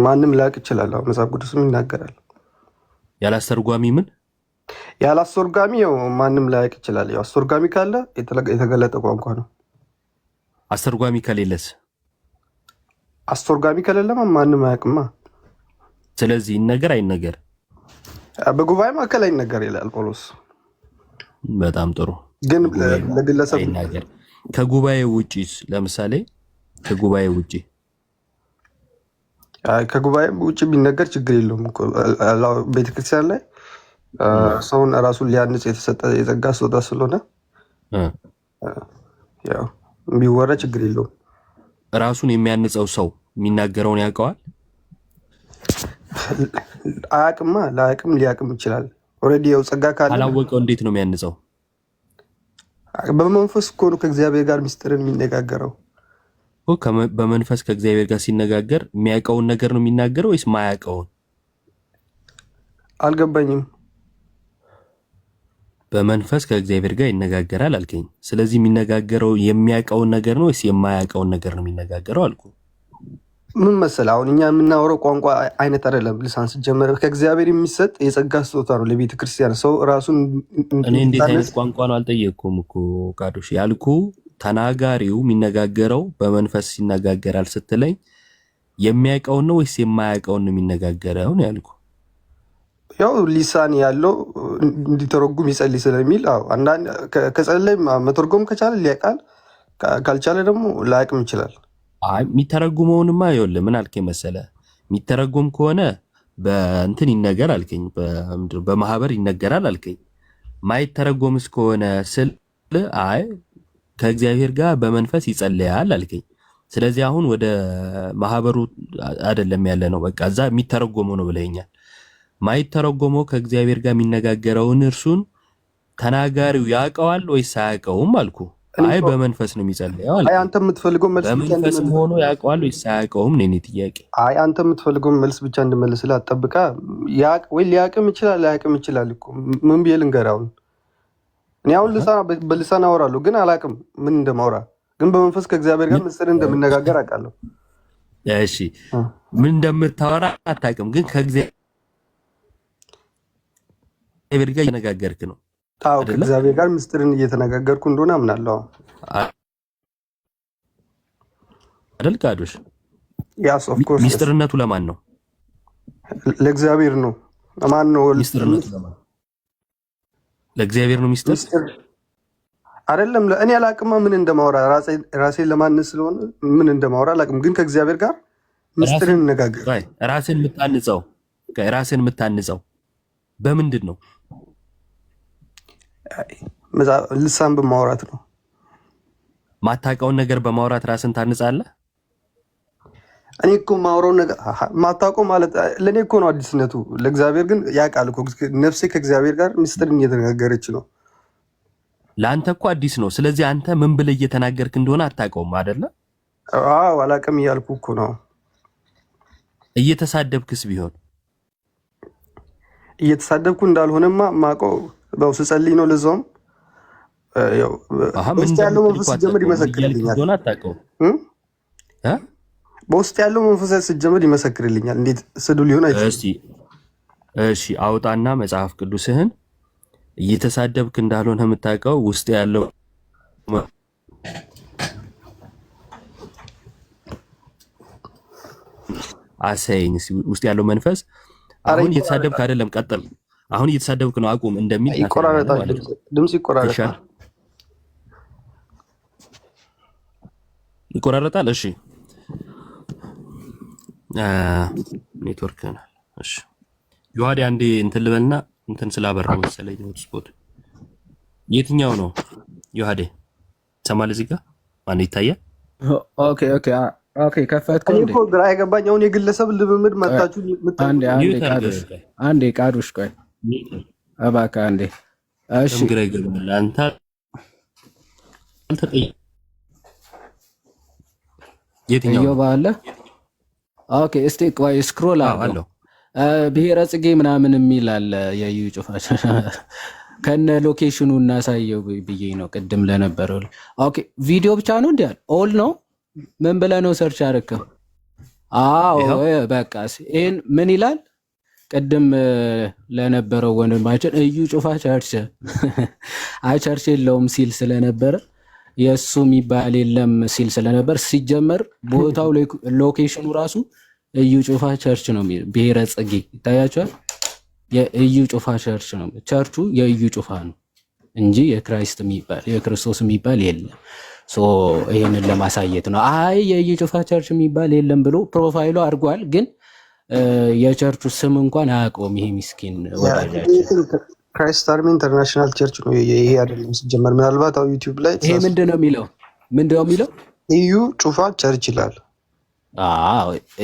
ማንም ሊያውቅ ይችላል። አሁን መጽሐፍ ቅዱስም ይናገራል። ያለ አስተርጓሚ ምን? ያለ አስተርጓሚ ያው ማንም ሊያውቅ ይችላል። ያው አስተርጓሚ ካለ የተገለጠ ቋንቋ ነው። አስተርጓሚ ከሌለስ? አስተርጓሚ ከሌለማ ማንም አያውቅማ። ስለዚህ ይነገር አይነገር? በጉባኤ ማዕከል አይነገር ይላል ጳውሎስ። በጣም ጥሩ። ግን ለግለሰብ አይነገር። ከጉባኤ ውጪስ? ለምሳሌ ከጉባኤ ውጪ ውጪ ቢነገር ችግር የለውም እኮ ቤተክርስቲያን ላይ ሰውን ራሱን ሊያንጽ የተሰጠ የጸጋ ስጦታ ስለሆነ ያው ቢወራ ችግር የለውም። ራሱን የሚያንጸው ሰው የሚናገረውን ያውቀዋል? አያውቅማ። ላያውቅም ሊያውቅም ይችላል። ኦልሬዲ ያው ጸጋ ካለ አላወቀው እንዴት ነው የሚያንጸው? በመንፈስ እኮ ነው ከእግዚአብሔር ጋር ምስጢርን የሚነጋገረው። በመንፈስ ከእግዚአብሔር ጋር ሲነጋገር የሚያውቀውን ነገር ነው የሚናገረው ወይስ ማያውቀውን? አልገባኝም። በመንፈስ ከእግዚአብሔር ጋር ይነጋገራል አልከኝ። ስለዚህ የሚነጋገረው የሚያውቀውን ነገር ነው ወይስ የማያውቀውን ነገር ነው የሚነጋገረው አልኩ። ምን መሰለህ አሁን እኛ የምናወራው ቋንቋ አይነት አይደለም። ልሳን ሲጀመር ከእግዚአብሔር የሚሰጥ የጸጋ ስጦታ ነው ለቤተ ክርስቲያን። ሰው ራሱን እኔ እንዴት አይነት ቋንቋ ነው አልጠየቅኩም እኮ ቃዶሽ ያልኩ። ተናጋሪው የሚነጋገረው በመንፈስ ይነጋገራል ስትለኝ የሚያውቀውን ነው ወይስ የማያውቀውን ነው የሚነጋገረው ነው ያልኩ። ያው ሊሳን ያለው እንዲተረጉም ይጸልይ ስለሚል አንዳንድ ከጸለይ መተርጎም ከቻለ ሊያውቃል፣ ካልቻለ ደግሞ ላያውቅም ይችላል። አይ የሚተረጉመውንማ ይኸውልህ ምን አልከኝ መሰለህ፣ የሚተረጉም ከሆነ በእንትን ይነገር አልከኝ፣ በማህበር ይነገራል አልከኝ። ማይተረጎምስ ከሆነ ስል አይ ከእግዚአብሔር ጋር በመንፈስ ይጸልያል አልከኝ። ስለዚህ አሁን ወደ ማህበሩ አይደለም ያለ ነው፣ በቃ እዛ የሚተረጎመው ነው ብለኛል። ማይተረጎመው ከእግዚአብሔር ጋር የሚነጋገረውን እርሱን ተናጋሪው ያውቀዋል ወይስ አያውቀውም አልኩ። አይ በመንፈስ ነው የሚጸልየው አልኩ። አይ አንተ የምትፈልገው መልስ ብቻ በመንፈስ ሆኖ ያውቀዋል ወይስ አያውቀውም ነው የኔ ጥያቄ። አይ አንተ የምትፈልገው መልስ ብቻ እንድመልስልህ አትጠብቃ። ያውቅ ወይ ሊያውቅም ይችላል ላያውቅም ይችላል እኮ። ምን ብዬ ልንገርህ? አሁን እኔ አሁን በልሳን አወራለሁ ግን አላውቅም ምን እንደማወራ፣ ግን በመንፈስ ከእግዚአብሔር ጋር ምስጢር እንደምነጋገር አውቃለሁ። እሺ ምን እንደምታወራ አታውቅም፣ ግን ከእግዚአብሔር ጋር እየተነጋገርክ ነው። አዎ ከእግዚአብሔር ጋር ምስጢርን እየተነጋገርኩ እንደሆነ አምናለሁ አይደል ቃዶሽ? ያስ ኦፍ ኮርስ። ምስጢርነቱ ለማን ነው? ለእግዚአብሔር ነው። ለማን ነው ምስጢርነቱ? ለማን? ለእግዚአብሔር ነው ምስጢር አይደለም። ለእኔ አላውቅማ ምን እንደማወራ ራሴን ለማነጽ ስለሆነ ምን እንደማወራ አላውቅም፣ ግን ከእግዚአብሔር ጋር ምስጢርን እንነጋገር። ራስን የምታንጸው በምንድን ነው? ልሳን በማውራት ነው። ማታውቀውን ነገር በማውራት ራስን ታንጻለህ? እኔ እኮ ማውራው ነገር ማታውቀው ማለት ለእኔ እኮ ነው አዲስነቱ። ለእግዚአብሔር ግን ያውቃል እኮ። ነፍሴ ከእግዚአብሔር ጋር ምስጢርን እየተነጋገረች ነው። ለአንተ እኮ አዲስ ነው። ስለዚህ አንተ ምን ብለህ እየተናገርክ እንደሆነ አታውቀውም አይደለ? አዎ አላውቅም እያልኩ እኮ ነው። እየተሳደብክስ ቢሆን? እየተሳደብኩ እንዳልሆነማ ማውቀው በው ስጸልይ ነው። ለዛውም በውስጥ ያለው መንፈስ ሲጀምር ይመሰክርልኛል። በውስጥ ያለው መንፈስ ሲጀምር ይመሰክርልኛል። እንዴት ስዱ ሊሆን አይችልም? እሺ አውጣና መጽሐፍ ቅዱስህን እየተሳደብክ እንዳልሆነ የምታውቀው ውስጥ ያለው አሳየኝ ውስጥ ያለው መንፈስ አሁን እየተሳደብክ አይደለም፣ ቀጥል። አሁን እየተሳደብክ ነው፣ አቁም እንደሚል ይቆራረጣል፣ ድምጽ ይቆራረጣል። ይቆራረጣል። እሺ ኔትወርክ ነው። እሺ ዮሐዴ አንዴ እንትን ልበልና እንትን ስላበራው መሰለኝ ሆትስፖት የትኛው ነው ዮሐዴ? ሰማል እዚህ ጋር ማን ይታያል? ኦኬ ኦኬ ኦኬ ከፈትኩ እንዴ? እኮ ግራ የገባኝ አሁን የግለሰብ ልምምድ መጣችሁ። አንዴ ቃዱሽ ቆይ እባክህ አንዴ። እሺ ግራ ይገባል። አንተ የትኛው ባለ? ኦኬ እስቲ ቆይ ስክሮል አለው ብሔረ ጽጌ ምናምን የሚል አለ። የዩ ጩፋ ከነ ሎኬሽኑ እናሳየው ብዬ ነው ቅድም ለነበረው። ኦኬ ቪዲዮ ብቻ ነው እንዴ? ኦል ነው ምን ብለህ ነው ሰርች አደረከው? አዎ በቃ ይሄን ምን ይላል? ቅድም ለነበረው ወንድማችን እዩ ጩፋ ቸርች አይ ቸርች የለውም ሲል ስለነበረ የሱ የሚባል የለም ሲል ስለነበር ሲጀመር ቦታው ሎኬሽኑ ራሱ እዩ ጩፋ ቸርች ነው የሚል ብሔረ ጽጌ ይታያቸዋል። የእዩ ጩፋ ቸርች ነው። ቸርቹ የእዩ ጩፋ ነው እንጂ የክራይስት የሚባል የክርስቶስ የሚባል የለም። ሶ ይሄንን ለማሳየት ነው። አይ የእዩ ጩፋ ቸርች የሚባል የለም ብሎ ፕሮፋይሉ አድርጓል፣ ግን የቸርቹ ስም እንኳን አያውቀውም። ይሄ ምስኪን ወዳጃችን ክራይስት አርሚ ኢንተርናሽናል ቸርች ነው። ይሄ አይደለም ሲጀመር። ምናልባት አው ዩቲዩብ ላይ ይሄ ምንድነው የሚለው እዩ ጩፋ ቸርች ይላል።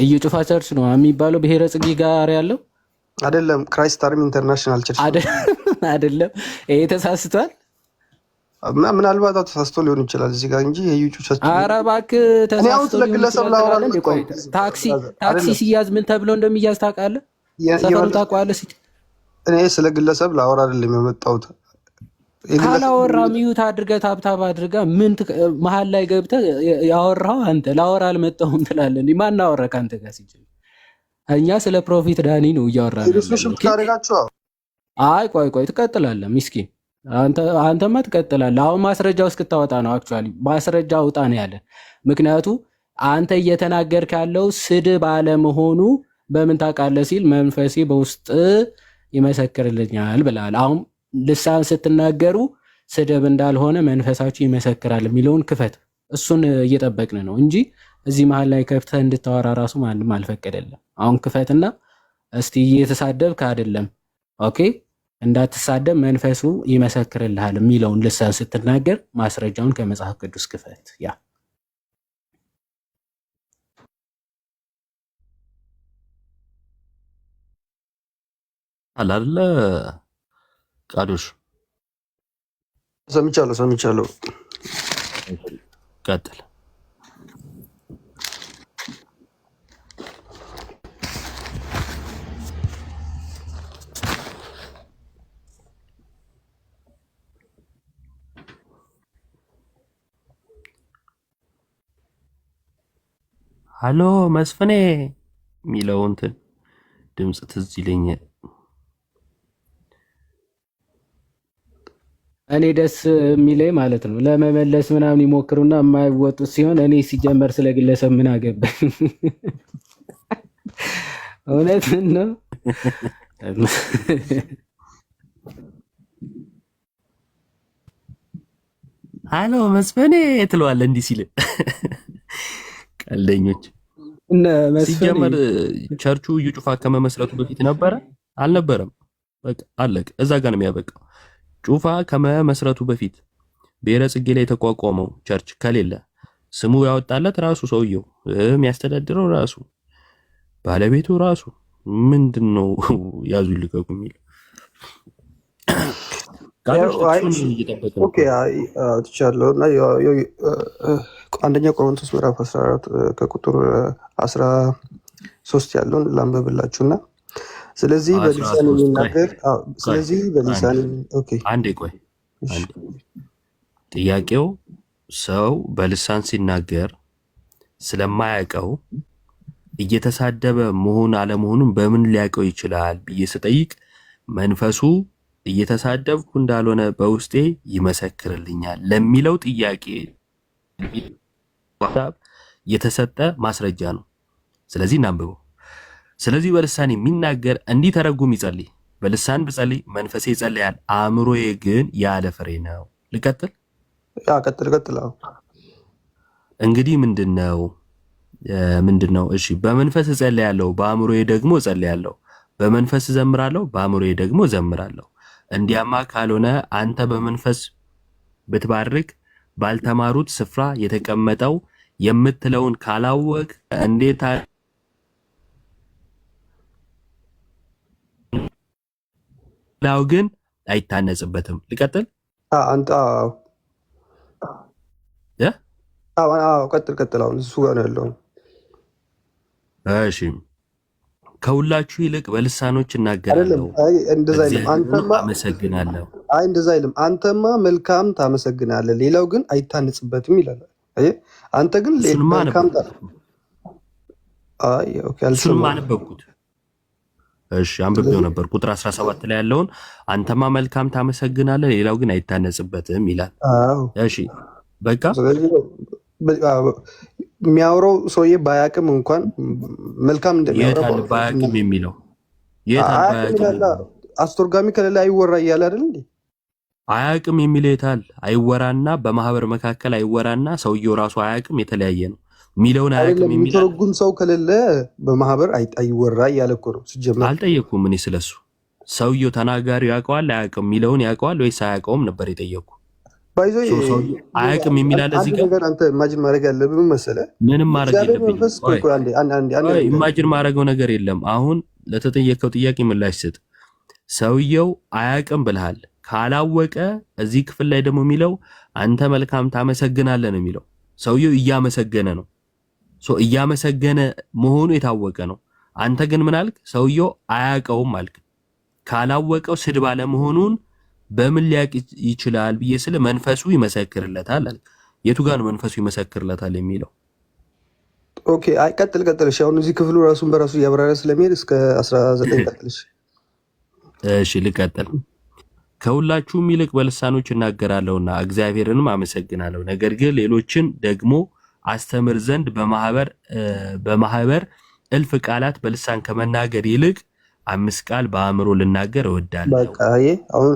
እዩ ጩፋ ቸርች ነው የሚባለው ብሔረ ጽጌ ጋር ያለው አይደለም። ክራይስት አርሚ ኢንተርናሽናል ቸርች አይደለም። ይሄ ተሳስቷል። ምናልባት ተሳስቶ ሊሆን ይችላል እዚህ ጋር እንጂ የዩ ጩፋ ቸርች። ኧረ እባክህ ተሳስቶ ለግለሰብ ላወራለ። ታክሲ ሲያዝ ምን ተብሎ እንደሚያዝ ታውቃለህ? ሰፈሩ ታውቀዋለህ? እኔ ስለ ግለሰብ ላወራ አይደለም የመጣሁት። ካላወራ ሚዩት አድርገህ ታብታብ አድርገህ ምን መሀል ላይ ገብተህ ያወራው አንተ ላወራ አልመጣሁም ትላለህ። እንዴ ማን አወራ ካንተ ጋር ሲጀምር? እኛ ስለ ፕሮፊት ዳኒ ነው እያወራን ያለው። አይ ቆይ ትቀጥላለህ። ምስኪን አንተማ ትቀጥላለህ። አሁን ማስረጃው እስክታወጣ ነው። አክቹዋሊ ማስረጃ አውጣ ነው ያለ። ምክንያቱ አንተ እየተናገርክ ያለው ስድብ አለመሆኑ በምን ታውቃለህ ሲል መንፈሴ በውስጥ ይመሰክርልኛል ብለሃል። አሁን ልሳን ስትናገሩ ስድብ እንዳልሆነ መንፈሳችሁ ይመሰክራል የሚለውን ክፈት። እሱን እየጠበቅን ነው እንጂ እዚህ መሀል ላይ ከፍተህ እንድታወራ ራሱ ማንም አልፈቀደለም። አሁን ክፈትና እስቲ እየተሳደብክ አይደለም፣ ኦኬ እንዳትሳደብ መንፈሱ ይመሰክርልሃል የሚለውን ልሳን ስትናገር ማስረጃውን ከመጽሐፍ ቅዱስ ክፈት። ያ አላለ ቃዱሽ ሰምቻለሁ። ቀጥል። ሃሎ መስፍኔ የሚለው እንትን ድምፅ ትዝ ይለኛል። እኔ ደስ የሚለኝ ማለት ነው ለመመለስ ምናምን ይሞክሩና የማይወጡት ሲሆን እኔ ሲጀመር ስለ ግለሰብ ምን አገባኝ? እውነት ነው። ሃሎ መስፍኔ ትለዋለህ እንዲህ ሲል ቀልደኞች። ሲጀመር ቸርቹ እዩ ጩፋ ከመመስረቱ በፊት ነበረ አልነበረም? በቃ አለቀ። እዛ ጋር ነው የሚያበቃው። ጩፋ ከመመስረቱ በፊት ብሔረ ጽጌ ላይ የተቋቋመው ቸርች ከሌለ ስሙ ያወጣለት ራሱ ሰውየው የሚያስተዳድረው ራሱ ባለቤቱ ራሱ ምንድነው ያዙ ይልቀቁ የሚል አንደኛ ቆሮንቶስ ምዕራፍ 14 ከቁጥር 13 ያለውን ላንበብላችሁና ስለዚህ በሊሳን የሚናገር አንዴ ቆይ ጥያቄው ሰው በልሳን ሲናገር ስለማያውቀው እየተሳደበ መሆን አለመሆኑን በምን ሊያውቀው ይችላል ብዬ ስጠይቅ መንፈሱ እየተሳደብኩ እንዳልሆነ በውስጤ ይመሰክርልኛል ለሚለው ጥያቄ የተሰጠ ማስረጃ ነው። ስለዚህ እናንብበው። ስለዚህ በልሳን የሚናገር እንዲተረጉም ይጸልይ። በልሳን ብጸልይ መንፈሴ ይጸልያል፣ አእምሮዬ ግን ያለ ፍሬ ነው። ልቀጥል? ቀጥል። እንግዲህ ምንድነው? እሺ በመንፈስ እጸልያለሁ፣ በአእምሮዬ ደግሞ እጸልያለሁ። በመንፈስ እዘምራለሁ፣ በአእምሮዬ ደግሞ እዘምራለሁ። እንዲያማ ካልሆነ አንተ በመንፈስ ብትባርክ ባልተማሩት ስፍራ የተቀመጠው የምትለውን ካላወቅ እንዴት ላው ግን አይታነጽበትም። ልቀጥል? ቀጥል። አሁን እሱ ጋር ነው ያለው። እሺ ከሁላችሁ ይልቅ በልሳኖች እናገራለሁ፣ አመሰግናለሁ። እንደዛ አይልም። አንተማ መልካም ታመሰግናለህ፣ ሌላው ግን አይታነጽበትም ይላል። አንተ ግን መልካም እሱንም አነበብኩት። እሺ አንብቤው ነበር። ቁጥር 17 ላይ ያለውን አንተማ መልካም ታመሰግናለህ፣ ሌላው ግን አይታነጽበትም ይላል። እሺ በቃ የሚያወራው ሰውዬ ባያቅም እንኳን መልካም እንደሚያወራው ባያቅም የሚለው አስተርጓሚ ከሌላ አይወራ እያለ አይደል እንዴ? አያቅም የሚለው የታል? አይወራና በማህበር መካከል አይወራና ሰውየው ራሱ አያቅም የተለያየ ነው የሚለውን አያቅም የሚለው የሚተረጉም ሰው ከሌለ በማህበር አይወራ እያለ እኮ ነው። ሲጀመር አልጠየኩም እኔ ስለሱ። ሰውየው ተናጋሪው ያውቀዋል አያቅም የሚለውን ያውቀዋል ወይስ አያውቀውም ነበር የጠየቅኩ። ባይዞ አያቅም የሚላል እዚህ ጋር አንተ ኢማጂን ማድረግ ያለብህ መሰለህ። ምንም ማድረግ የለብኝም። ኢማጂን ማድረገው ነገር የለም። አሁን ለተጠየቀው ጥያቄ ምላሽ ስጥ። ሰውየው አያቅም ብልሃል። ካላወቀ እዚህ ክፍል ላይ ደግሞ የሚለው አንተ መልካም ታመሰግናለህ ነው የሚለው። ሰውየው እያመሰገነ ነው። እያመሰገነ መሆኑ የታወቀ ነው። አንተ ግን ምን አልክ? ሰውየው አያቀውም አልክ። ካላወቀው ስድብ አለመሆኑን በምን ሊያቅ ይችላል ብዬ ስለ መንፈሱ ይመሰክርለታል አለ። የቱ ጋር ነው መንፈሱ ይመሰክርለታል የሚለው? ኦኬ አይ ቀጥል። እሺ አሁን እዚህ ክፍሉ ራሱን በራሱ እያብራራ ስለሚሄድ እስከ 19 ቀጥል። እሺ ልቀጥል። ከሁላችሁም ይልቅ በልሳኖች እናገራለሁና እግዚአብሔርንም አመሰግናለሁ። ነገር ግን ሌሎችን ደግሞ አስተምር ዘንድ በማህበር እልፍ ቃላት በልሳን ከመናገር ይልቅ 5 ቃል በአእምሮ ልናገር እወዳለሁ። በቃ አሁን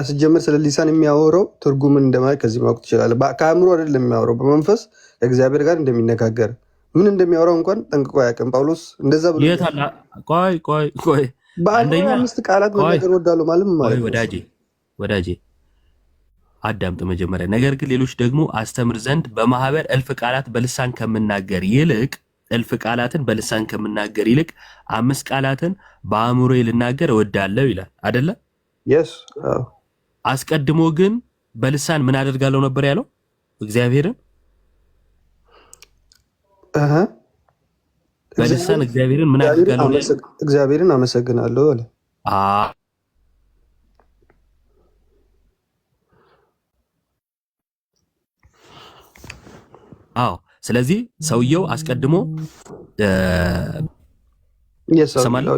ሲጀምር ስለ ሊሳን የሚያወራው ትርጉምን እንደማለት ከዚህ ማወቅ ትችላለህ። ከአእምሮ አይደለም የሚያወራው፣ በመንፈስ ከእግዚአብሔር ጋር እንደሚነጋገር ምን እንደሚያወራው እንኳን ጠንቅቆ አያውቅም። ጳውሎስ እንደዛ ብሎ ቆይ በአንደኛ 5 ቃላት መናገር እወዳለሁ ማለት ምን ማለት ነው? ወዳጄ አዳምጥ መጀመሪያ። ነገር ግን ሌሎች ደግሞ አስተምር ዘንድ በማህበር እልፍ ቃላት በልሳን ከምናገር ይልቅ እልፍ ቃላትን በልሳን ከምናገር ይልቅ 5 ቃላትን በአእምሮዬ ልናገር እወዳለሁ ይላል አይደለ? አስቀድሞ ግን በልሳን ምን አደርጋለሁ ነበር ያለው? በልሳን እግዚአብሔርን ምን አደርጋለሁ? እግዚአብሔርን አመሰግናለሁ አለ። አዎ ስለዚህ ሰውየው አስቀድሞ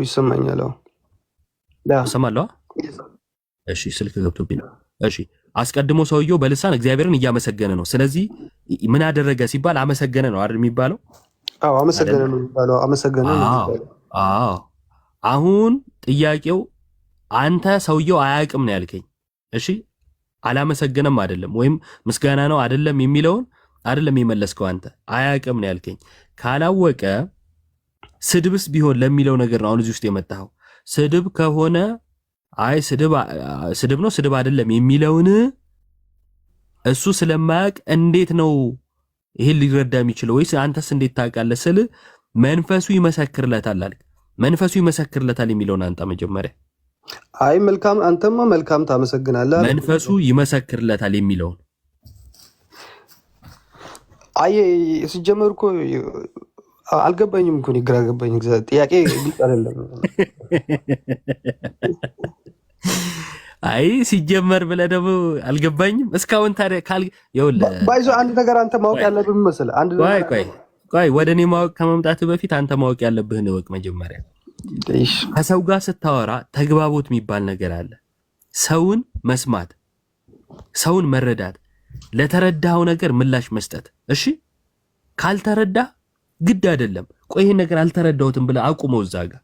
ይሰማኛል። እሺ ስልክ ገብቶብኝ ነው። እሺ አስቀድሞ ሰውየው በልሳን እግዚአብሔርን እያመሰገነ ነው። ስለዚህ ምን አደረገ ሲባል አመሰገነ ነው አይደል የሚባለው? አዎ አመሰገነ ነው የሚባለው። አመሰገነ ነው የሚባለው። አዎ አሁን ጥያቄው አንተ ሰውየው አያውቅም ነው ያልከኝ። እሺ አላመሰገነም አይደለም ወይም ምስጋና ነው አይደለም የሚለውን አይደለም የመለስከው። አንተ አያውቅም ነው ያልከኝ። ካላወቀ ስድብስ ቢሆን ለሚለው ነገር ነው አሁን እዚህ ውስጥ የመጣኸው። ስድብ ከሆነ አይ ስድብ ነው ስድብ አይደለም የሚለውን እሱ ስለማያውቅ እንዴት ነው ይሄን ሊረዳ የሚችለው? ወይስ አንተስ እንዴት ታውቃለህ ስል መንፈሱ ይመሰክርለታል አልክ። መንፈሱ ይመሰክርለታል የሚለውን አንተ መጀመሪያ አይ መልካም አንተማ መልካም ታመሰግናለህ። መንፈሱ ይመሰክርለታል የሚለውን አይ ሲጀመር እኮ አልገባኝም እኮ ግራ ገባኝ። ጥያቄ ግልጽ አይደለም። አይ ሲጀመር ብለህ ደግሞ አልገባኝም እስካሁን። ታዲያ ባይዞ አንድ ነገር አንተ ማወቅ ያለብህ መሰለህ። ቆይ ወደ እኔ ማወቅ ከመምጣት በፊት አንተ ማወቅ ያለብህን እወቅ መጀመሪያ። ከሰው ጋር ስታወራ ተግባቦት የሚባል ነገር አለ። ሰውን መስማት፣ ሰውን መረዳት፣ ለተረዳኸው ነገር ምላሽ መስጠት። እሺ ካልተረዳ ግድ አይደለም። ቆይ ይሄን ነገር አልተረዳሁትም ብለህ አቁመው እዛ ጋር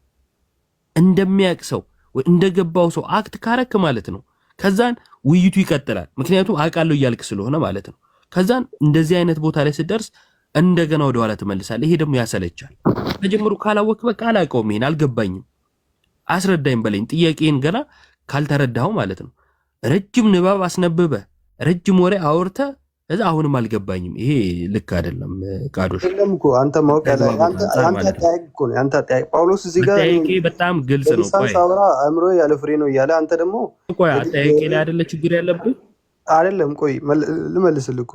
እንደሚያውቅ ሰው ወይ እንደገባው ሰው አክት ካረክ ማለት ነው። ከዛን ውይይቱ ይቀጥላል። ምክንያቱም አውቃለሁ እያልክ ስለሆነ ማለት ነው። ከዛን እንደዚህ አይነት ቦታ ላይ ስትደርስ እንደገና ወደ ኋላ ትመልሳለህ። ይሄ ደግሞ ያሰለቻል። መጀመሩ ካላወቅ በቃ አላውቀውም፣ ይሄን አልገባኝም፣ አስረዳኝ በለኝ። ጥያቄን ገና ካልተረዳኸው ማለት ነው። ረጅም ንባብ አስነብበ ረጅም ወሬ አውርተ እዛ አሁንም አልገባኝም። ይሄ ልክ አይደለም። ቃዶሽ አይደለም እኮ አንተ ማወቅ ያለ አንተ ጠያቂ እኮ ነው። አንተ ጠያቂ ጳውሎስ እዚህ ጋር ጠያቂ በጣም ግልጽ ነው። ቆይ ሳውራ አእምሮ ያለ ፍሬ ነው እያለ አንተ ደግሞ ቆይ ጠያቂ ላይ አይደለ ችግር ያለብህ አይደለም። ቆይ ልመልስልህ እኮ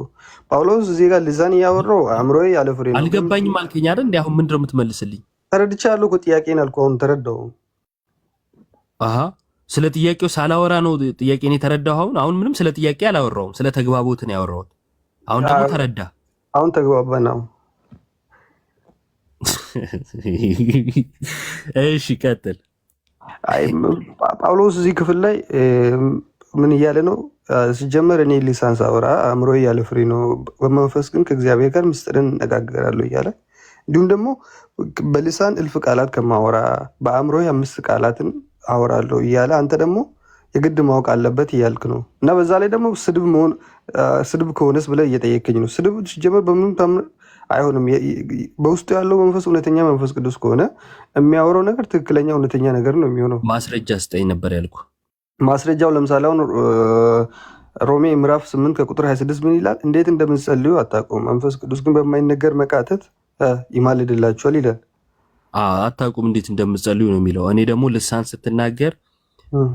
ጳውሎስ እዚህ ጋር ልሳን እያወራው አእምሮ ያለ ፍሬ ነው። አልገባኝም አልከኝ አይደል? እንዴ አሁን ምንድነው የምትመልስልኝ? ተረድቻለሁ እኮ ጥያቄን አልኩህ። አሁን ተረዳው። አሃ ስለ ጥያቄው ሳላወራ ነው ጥያቄን የተረዳው። አሁን ምንም ስለ ጥያቄ አላወራውም፣ ስለ ተግባቦት ነው ያወራሁት። አሁን ደግሞ ተረዳ። አሁን ተግባባን። አሁን እሺ ቀጥል። አይ ጳውሎስ እዚህ ክፍል ላይ ምን እያለ ነው? ሲጀመር እኔ ሊሳን ሳወራ አእምሮ ያለ ፍሬ ነው፣ በመንፈስ ግን ከእግዚአብሔር ጋር ምስጢርን እነጋገራለሁ እያለ እንዲሁም ደግሞ በሊሳን እልፍ ቃላት ከማወራ በአእምሮ 5 ቃላትን አወራለሁ እያለ አንተ ደግሞ የግድ ማወቅ አለበት እያልክ ነው። እና በዛ ላይ ደግሞ ስድብ ከሆነስ ብለህ እየጠየቀኝ ነው። ስድብ ሲጀመር በምንም ታምር አይሆንም። በውስጡ ያለው መንፈስ እውነተኛ መንፈስ ቅዱስ ከሆነ የሚያወራው ነገር ትክክለኛ እውነተኛ ነገር ነው የሚሆነው። ማስረጃ ስጠኝ ነበር ያልኩ። ማስረጃው ለምሳሌ አሁን ሮሜ ምዕራፍ 8 ከቁጥር 26 ምን ይላል? እንዴት እንደምትጸልዩ አታውቁም፣ መንፈስ ቅዱስ ግን በማይነገር መቃተት ይማልድላችኋል ይላል። አታውቁም እንዴት እንደምትጸልዩ ነው የሚለው። እኔ ደግሞ ልሳን ስትናገር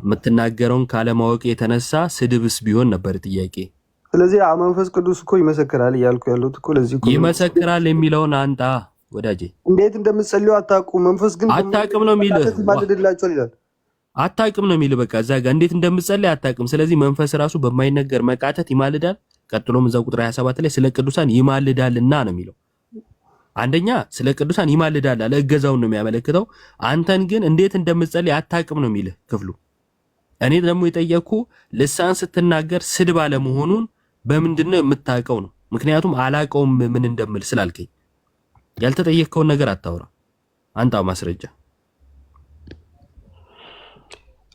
የምትናገረውን ካለማወቅ የተነሳ ስድብስ ቢሆን ነበር ጥያቄ። ስለዚህ መንፈስ ቅዱስ እኮ ይመሰክራል እያልኩ ያሉት እኮ ለዚህ እኮ ይመሰክራል የሚለውን አንጣ ወዳጄ። እንዴት እንደምትጸልዩ አታውቁም፣ መንፈስ ግን አታውቅም ነው የሚል ይማልድላችኋል ይላል። አታውቅም ነው የሚል። በቃ እዛ ጋር እንዴት እንደምትጸልይ አታውቅም። ስለዚህ መንፈስ ራሱ በማይነገር መቃተት ይማልዳል። ቀጥሎም እዛው ቁጥር 27 ላይ ስለ ቅዱሳን ይማልዳልና ነው የሚለው። አንደኛ ስለ ቅዱሳን ይማልዳል አለ፣ እገዛውን ነው የሚያመለክተው። አንተን ግን እንዴት እንደምትጸልይ አታውቅም ነው የሚልህ ክፍሉ። እኔ ደግሞ የጠየቅኩ ልሳን ስትናገር ስድብ አለመሆኑን በምንድነው የምታውቀው ነው። ምክንያቱም አላውቀውም ምን እንደምል ስላልከኝ። ያልተጠየቅከውን ነገር አታውራ። አንጣ ማስረጃ።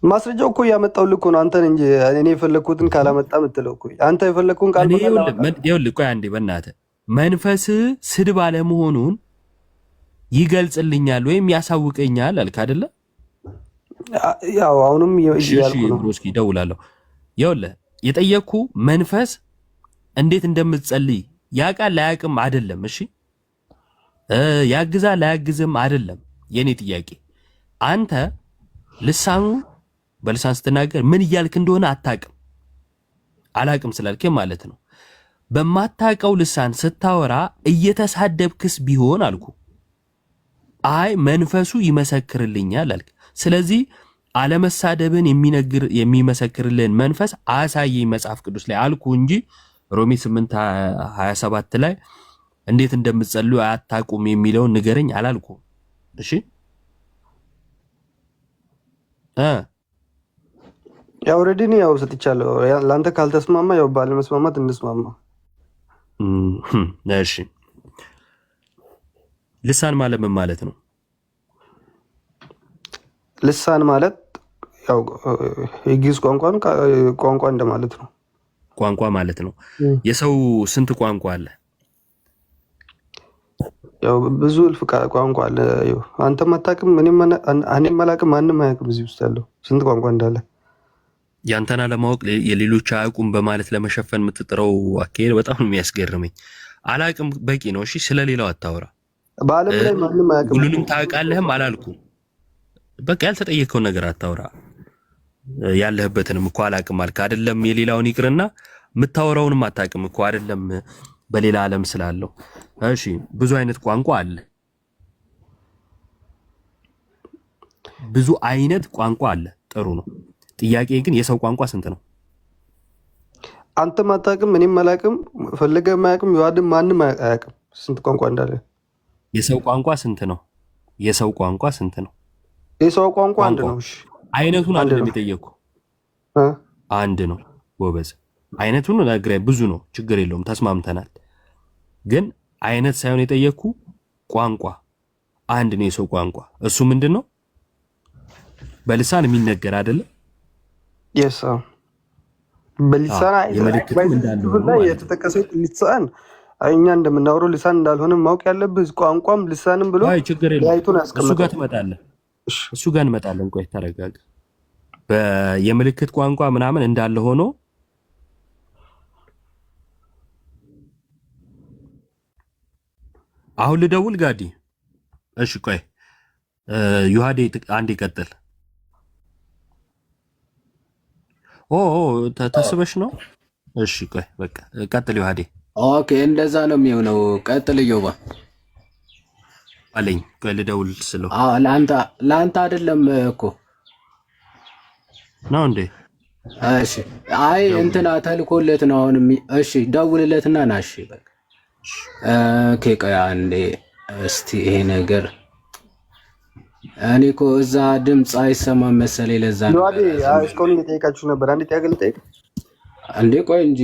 ማስረጃው እኮ ያመጣውልህ እኮ ነው አንተን እንጂ እኔ የፈለግኩትን ካላመጣ የምትለው እኮ አንተ የፈለግኩን ቃል ይኸውልህ። ቆይ አንዴ በእናትህ መንፈስ ስድብ አለመሆኑን ይገልጽልኛል ወይም ያሳውቀኛል አልክ አይደለ? ያው አሁንም ያልኩ ነው። እስኪ ደውላለሁ። ይኸውልህ የጠየቅኩ መንፈስ እንዴት እንደምትጸልይ ያውቃል ላያውቅም አይደለም። እሺ ያግዛል ላያግዝም አይደለም የኔ ጥያቄ። አንተ ልሳኑ በልሳን ስትናገር ምን እያልክ እንደሆነ አታውቅም። አላውቅም ስላልክ ማለት ነው። በማታውቀው ልሳን ስታወራ እየተሳደብክስ ቢሆን አልኩ። አይ መንፈሱ ይመሰክርልኛል አልክ። ስለዚህ አለመሳደብን የሚመሰክርልን መንፈስ አሳየኝ መጽሐፍ ቅዱስ ላይ አልኩ እንጂ ሮሜ 8:27 ላይ እንዴት እንደምትጸልዩ አታውቁም የሚለውን ንገረኝ አላልኩ። እሺ ያው ኦልሬዲ ነው ያው ሰጥቻለሁ። ለአንተ ካልተስማማ ያው ባለመስማማት እንስማማ። እሺ ልሳን ማለት ምን ማለት ነው? ልሳን ማለት ያው የግዕዝ ቋንቋ እንደማለት ነው። ቋንቋ ማለት ነው። የሰው ስንት ቋንቋ አለ? ያው ብዙ እልፍ ቋንቋ አለ። አንተም አታውቅም፣ እኔም አላውቅም፣ ማንም አያውቅም እዚህ ውስጥ ያለው ስንት ቋንቋ እንዳለ። ያንተን አለማወቅ የሌሎች አያውቁም በማለት ለመሸፈን የምትጥረው አካሄድ በጣም ነው የሚያስገርመኝ። አላውቅም በቂ ነው። እሺ ስለሌላው አታወራ። በዓለም ላይ ማንም አያውቅም። ሁሉንም ታውቃለህም አላልኩም። በቃ ያልተጠየቀውን ነገር አታወራ። ያለህበትንም እኮ አላውቅም አልክ አይደለም። የሌላውን ይቅርና የምታወራውንም አታውቅም እኮ አይደለም። በሌላ ዓለም ስላለው እሺ ብዙ አይነት ቋንቋ አለ። ብዙ አይነት ቋንቋ አለ። ጥሩ ነው። ጥያቄ ግን የሰው ቋንቋ ስንት ነው? አንተም አታውቅም፣ እኔም አላውቅም፣ ፈለገም አያውቅም፣ ይዋድም ማንም አያውቅም ስንት ቋንቋ እንዳለ። የሰው ቋንቋ ስንት ነው? የሰው ቋንቋ ስንት ነው? የሰው ቋንቋ አንድ ነው። እሺ አይነቱን አይደለም የጠየኩ። አንድ ነው ጎበዝ። አይነቱን ነግሬህ ብዙ ነው፣ ችግር የለውም ተስማምተናል። ግን አይነት ሳይሆን የጠየኩ ቋንቋ አንድ ነው፣ የሰው ቋንቋ። እሱ ምንድነው? በልሳን የሚነገር አይደለ? የስ በልሳን የመልእክቱም እንዳለው ነው የተጠቀሰው ልሳን እኛ እንደምናወራው ልሳን እንዳልሆነ ማወቅ ያለብህ ቋንቋም ልሳንም ብሎ ችግር የለም። እሱ ጋር ትመጣለህ፣ እሱ ጋር እንመጣለን። ቆይ ተረጋጋ። የምልክት ቋንቋ ምናምን እንዳለ ሆኖ አሁን ልደውል ጋዲ። እሺ ቆይ ዮሐዴ አንድ ይቀጥል። ተስበሽ ነው? እሺ ቆይ በቃ ቀጥል ዮሐዴ። ኦኬ እንደዛ ነው የሚሆነው። ቀጥል ዮባ አለኝ። ቆይ ልደውል ስለው ለአንተ አይደለም እኮ ነው እንዴ? እሺ አይ እንትና ተልኮለት ነው አሁን። እሺ ደውልለትና ና። እሺ በቃ ኦኬ ቆይ አንዴ እስቲ ይሄ ነገር እኔ እኮ እዛ ድምፅ አይሰማም መሰለኝ። ለዛ ነው እስካሁን እየጠየቃችሁ ነበር። አንዴ ጥያቄ ልጠይቅ እንዴ? ቆይ እንጂ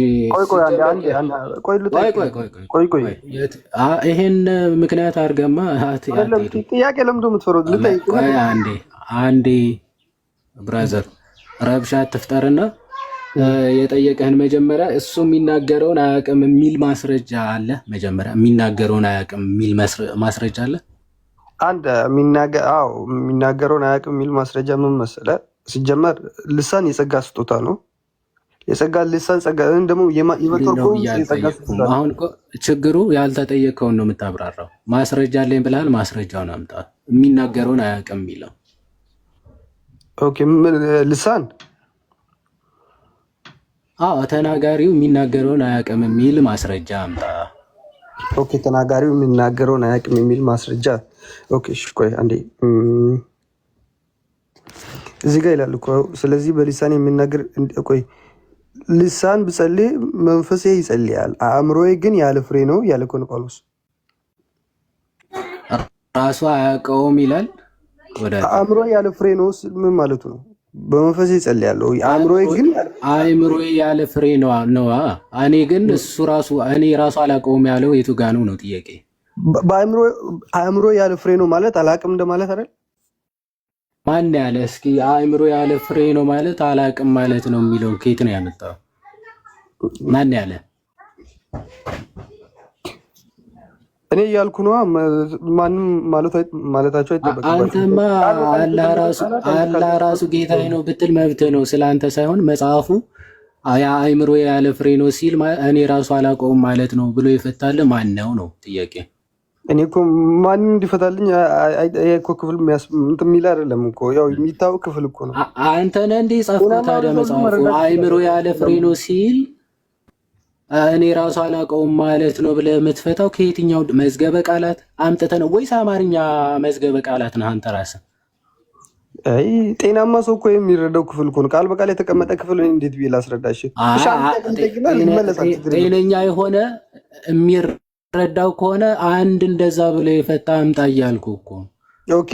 ቆይ ይሄን ምክንያት አድርገማ ጥያቄ ለምንድን ነው የምትፈሩት? ልጠይቅ። አንዴ ብራዘር ረብሻ ትፍጠርና የጠየቀህን መጀመሪያ እሱ የሚናገረውን አያውቅም የሚል ማስረጃ አለ። መጀመሪያ የሚናገረውን አያውቅም የሚል ማስረጃ አለ። አንድ የሚናገረውን አያውቅም የሚል ማስረጃ ምን መሰለህ? ሲጀመር ልሳን የጸጋ ስጦታ ነው። የጸጋ ልሳን ጸጋ ደግሞ የመተርጎም የጸጋ ስጦታ ነው። አሁን ችግሩ ያልተጠየቀውን ነው የምታብራራው። ማስረጃ አለኝ ብለሃል፣ ማስረጃውን አምጣ። የሚናገረውን አያውቅም የሚለው ኦኬ ልሳን ተናጋሪው የሚናገረውን አያውቅም የሚል ማስረጃ አምጣ። ኦኬ ተናጋሪው የሚናገረውን አያውቅም የሚል ማስረጃ። ኦኬ እሺ ቆይ አንዴ እዚህ ጋር ይላል እኮ። ስለዚህ በልሳን የሚናገር ቆይ ልሳን ብጸልይ መንፈሴ ይጸልያል፣ አእምሮዬ ግን ያለ ፍሬ ነው ያለ እኮ ነው ጳውሎስ። ራሱ አያውቀውም ይላል። አእምሮ ያለ ፍሬ ነው ምን ማለቱ ነው? በመንፈሴ ይጸልያለሁ፣ አእምሮዬ ግን ያለ ፍሬ ነው። እኔ ግን እኔ ራሱ አላውቀውም ያለው የቱ ጋ ነው ጥያቄ። አእምሮ ያለ ፍሬ ነው ማለት አላውቅም እንደማለት አይደል? ማን ያለ? እስኪ አእምሮ ያለ ፍሬ ነው ማለት አላውቅም ማለት ነው የሚለው ከየት ነው ያመጣው? ማን ያለ? እኔ እያልኩ ነው። ማንም ማለታቸው አይጠበቅም። አንተማ አላህ ራሱ ጌታዬ ነው ብትል መብትህ ነው። ስለአንተ ሳይሆን መጽሐፉ አእምሮ ያለ ፍሬ ነው ሲል እኔ ራሱ አላውቀውም ማለት ነው ብሎ ይፈታል። ማን ነው ጥያቄ? እኔ እኮ ማንም እንዲፈታልኝ እኮ ክፍል የሚል አይደለም እኮ ያው የሚታወቅ ክፍል እኮ ነው። አንተ ነህ እንዴ ጻፍከው ታዲያ? መጽሐፉ አእምሮ ያለ ፍሬ ነው ሲል እኔ ራሱ አላውቀውም ማለት ነው ብለህ የምትፈታው ከየትኛው መዝገበ ቃላት አምጥተህ ነው ወይስ አማርኛ መዝገበ ቃላት ነህ አንተ ራስህ? አይ ጤናማ ሰው እኮ የሚረዳው ክፍል እኮ ነው። ቃል በቃል የተቀመጠ ክፍል እንዴት ብዬ ላስረዳሽ? ጤነኛ የሆነ የሚረዳው ከሆነ አንድ እንደዛ ብሎ የፈታ አምጣ እያልኩ እኮ።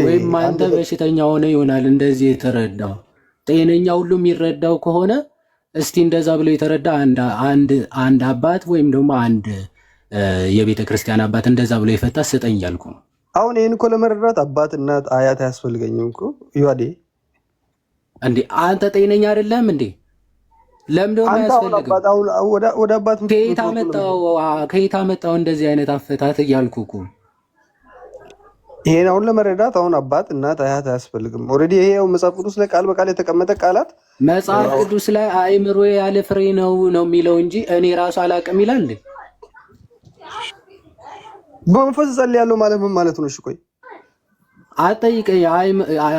ወይም አንተ በሽተኛ ሆነ ይሆናል እንደዚህ የተረዳው። ጤነኛ ሁሉ የሚረዳው ከሆነ እስቲ እንደዛ ብሎ የተረዳ አንድ አባት ወይም ደግሞ አንድ የቤተ ክርስቲያን አባት እንደዛ ብሎ የፈታ ስጠኝ እያልኩ ነው። አሁን ይህን እኮ ለመረዳት አባት እናት አያት አያስፈልገኝም እኮ ይዋዴ። እንዴ አንተ ጤነኛ አይደለም እንዴ? ለምንድን ነው የሚያስፈልገው? ወደ አባት ከየት አመጣው እንደዚህ አይነት አፈታት እያልኩ እኮ። ይሄን አሁን ለመረዳት አሁን አባት እናት አያት አያስፈልግም። ኦልሬዲ ይሄ መጽሐፍ ቅዱስ ላይ ቃል በቃል የተቀመጠ ቃላት መጽሐፍ ቅዱስ ላይ አእምሮ ያለ ፍሬ ነው የሚለው እንጂ እኔ ራሱ አላውቅም ይላል እንዴ? በመንፈስ ጸልያለሁ ማለት ምን ማለት ነው? እሺ ቆይ አጠይቀኝ።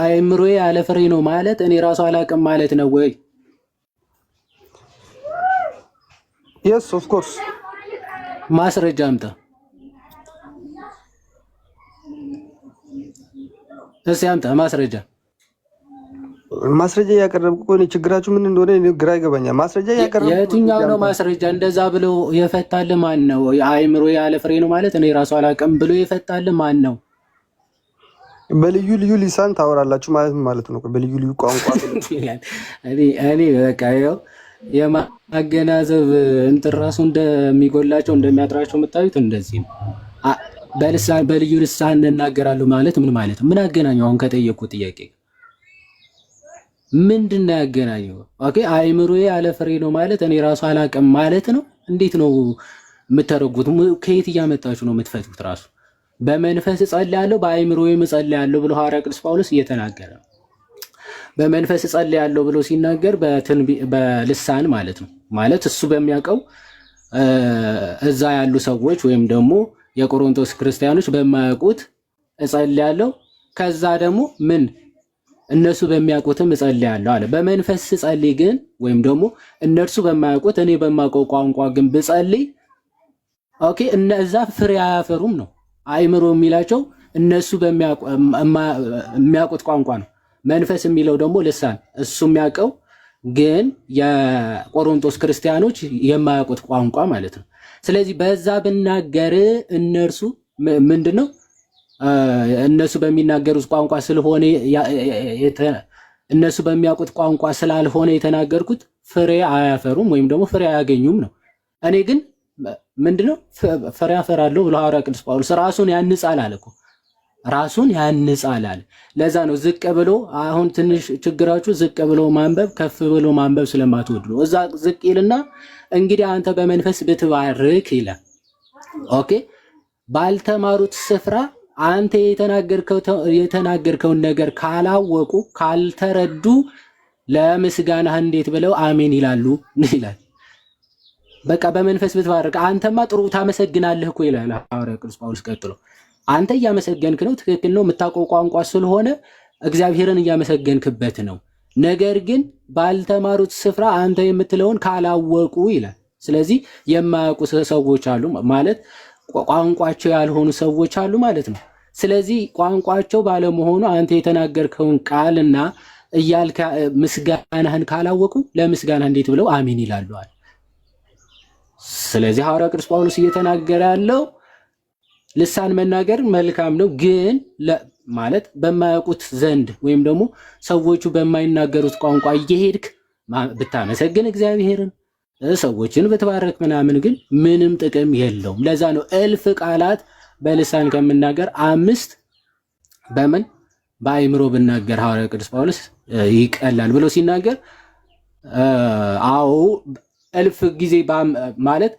አእምሮ ያለ ፍሬ ነው ማለት እኔ ራሱ አላውቅም ማለት ነው ወይ? yes of course። ማስረጃ አምጣ እስኪ አምጣ ማስረጃ። ማስረጃ እያቀረብኩ እኮ ችግራችሁ ምን እንደሆነ ግራ ይገባኛል። ማስረጃ እያቀረብኩ የትኛው ነው ማስረጃ? እንደዛ ብሎ የፈታል ማን ነው? አእምሮ ያለ ፍሬ ነው ማለት እኔ ራሱ አላውቅም ብሎ የፈታል ማን ነው? በልዩ ልዩ ሊሳን ታወራላችሁ ማለት ምን ማለት ነው? በልዩ ልዩ ቋንቋ እኔ በቃ ይኸው የማገናዘብ እንትን ራሱ እንደሚጎላቸው እንደሚያጥራቸው የምታዩት እንደዚህ ነው። በልዩ ልሳን እናገራለሁ ማለት ምን ማለት ነው? ምን አገናኘው? አሁን ከጠየቁት ጥያቄ ምንድን ነው ያገናኘው? ኦኬ አይምሮዬ ያለ ፍሬ ነው ማለት እኔ ራሱ አላቅም ማለት ነው? እንዴት ነው የምተረጉት? ከየት እያመጣችሁ ነው የምትፈቱት? ራሱ በመንፈስ እጸልያለሁ በአይምሮዬም እጸልያለሁ ብሎ ሐዋርያ ቅዱስ ጳውሎስ እየተናገረ ነው። በመንፈስ እጸልያለሁ ብሎ ሲናገር በልሳን ማለት ነው። ማለት እሱ በሚያውቀው እዛ ያሉ ሰዎች ወይም ደግሞ የቆሮንቶስ ክርስቲያኖች በማያውቁት እጸልያለሁ፣ ከዛ ደግሞ ምን እነሱ በሚያውቁትም እጸልያለሁ አለ። በመንፈስ ስጸልይ ግን ወይም ደግሞ እነርሱ በማያውቁት እኔ በማውቀው ቋንቋ ግን ብጸልይ ኦኬ እነዛ ፍሬ አያፈሩም ነው። አይምሮ የሚላቸው እነሱ በሚያውቁት ቋንቋ ነው። መንፈስ የሚለው ደግሞ ልሳን እሱ የሚያውቀው ግን የቆሮንቶስ ክርስቲያኖች የማያውቁት ቋንቋ ማለት ነው። ስለዚህ በዛ ብናገር እነርሱ ምንድነው እነሱ በሚናገሩት ቋንቋ ስለሆነ እነሱ በሚያውቁት ቋንቋ ስላልሆነ የተናገርኩት ፍሬ አያፈሩም ወይም ደግሞ ፍሬ አያገኙም ነው። እኔ ግን ምንድነው ፍሬ አፈራለሁ ብሎ ሐዋርያ ቅዱስ ጳውሎስ ራሱን ያንጻል አለ እኮ ራሱን ያንጻል አለ። ለዛ ነው ዝቅ ብሎ አሁን ትንሽ ችግራችሁ ዝቅ ብሎ ማንበብ ከፍ ብሎ ማንበብ ስለማትወዱ ነው። እዛ ዝቅ ይልና እንግዲህ አንተ በመንፈስ ብትባርክ ይላል። ኦኬ ባልተማሩት ስፍራ አንተ የተናገርከውን ነገር ካላወቁ ካልተረዱ ለምስጋናህ እንዴት ብለው አሜን ይላሉ ይላል። በቃ በመንፈስ ብትባርክ አንተማ ጥሩ ታመሰግናለህ እኮ ይላል ሐዋርያ ቅዱስ ጳውሎስ ቀጥሎ። አንተ እያመሰገንክ ነው፣ ትክክል ነው፣ የምታውቀው ቋንቋ ስለሆነ እግዚአብሔርን እያመሰገንክበት ነው። ነገር ግን ባልተማሩት ስፍራ አንተ የምትለውን ካላወቁ ይላል። ስለዚህ የማያውቁ ሰዎች አሉ ማለት ቋንቋቸው ያልሆኑ ሰዎች አሉ ማለት ነው። ስለዚህ ቋንቋቸው ባለመሆኑ አንተ የተናገርከውን ቃልና እያልከ ምስጋናህን ካላወቁ ለምስጋና እንዴት ብለው አሜን ይላሉ አለ። ስለዚህ ሐዋርያ ቅዱስ ጳውሎስ እየተናገረ ያለው ልሳን መናገር መልካም ነው፣ ግን ማለት በማያውቁት ዘንድ ወይም ደግሞ ሰዎቹ በማይናገሩት ቋንቋ እየሄድክ ብታመሰግን እግዚአብሔርን ሰዎችን ብትባረክ ምናምን ግን ምንም ጥቅም የለውም። ለዛ ነው እልፍ ቃላት በልሳን ከምናገር 5 በምን በአይምሮ ብናገር ሐዋርያ ቅዱስ ጳውሎስ ይቀላል ብሎ ሲናገር አዎ እልፍ ጊዜ ማለት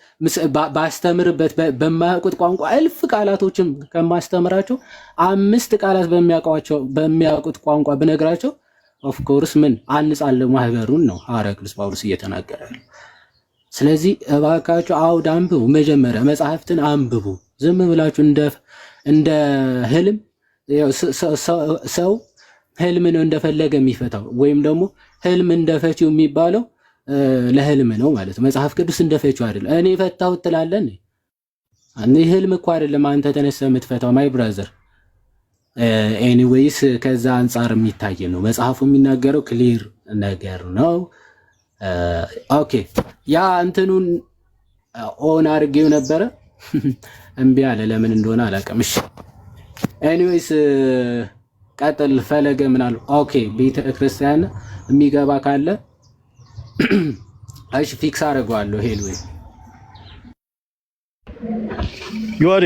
ባስተምርበት በማያውቁት ቋንቋ እልፍ ቃላቶችን ከማስተምራቸው 5 ቃላት በሚያውቁት ቋንቋ ብነግራቸው ኦፍ ኮርስ ምን አንጻለሁ ማህበሩን ነው ሐዋርያ ቅዱስ ጳውሎስ እየተናገረ ያለው። ስለዚህ እባካችሁ አውድ አንብቡ፣ መጀመሪያ መጽሐፍትን አንብቡ። ዝም ብላችሁ እንደ ህልም ሰው ህልም ነው እንደፈለገ የሚፈታው ወይም ደግሞ ህልም እንደፈቺው የሚባለው ለህልም ነው ማለት ነው። መጽሐፍ ቅዱስ እንደፈቺው አይደለም። እኔ ፈታሁት ትላለህ። እኔ ህልም እኮ አይደለም አንተ ተነስተህ የምትፈታው ማይ ብራዘር። ኤኒዌይስ ከዛ አንጻር የሚታይ ነው መጽሐፉ የሚናገረው ክሊር ነገር ነው። ኦኬ ያ እንትኑን ኦን አድርጌው ነበረ እምቢ አለ። ለምን እንደሆነ አላውቅም። እሺ ኤኒዌይስ ቀጥል። ፈለገ ምን አሉ? ኦኬ ቤተ ክርስቲያን የሚገባ ካለ እሺ ፊክስ አደርገዋለሁ። ሄሎ ዮሐዴ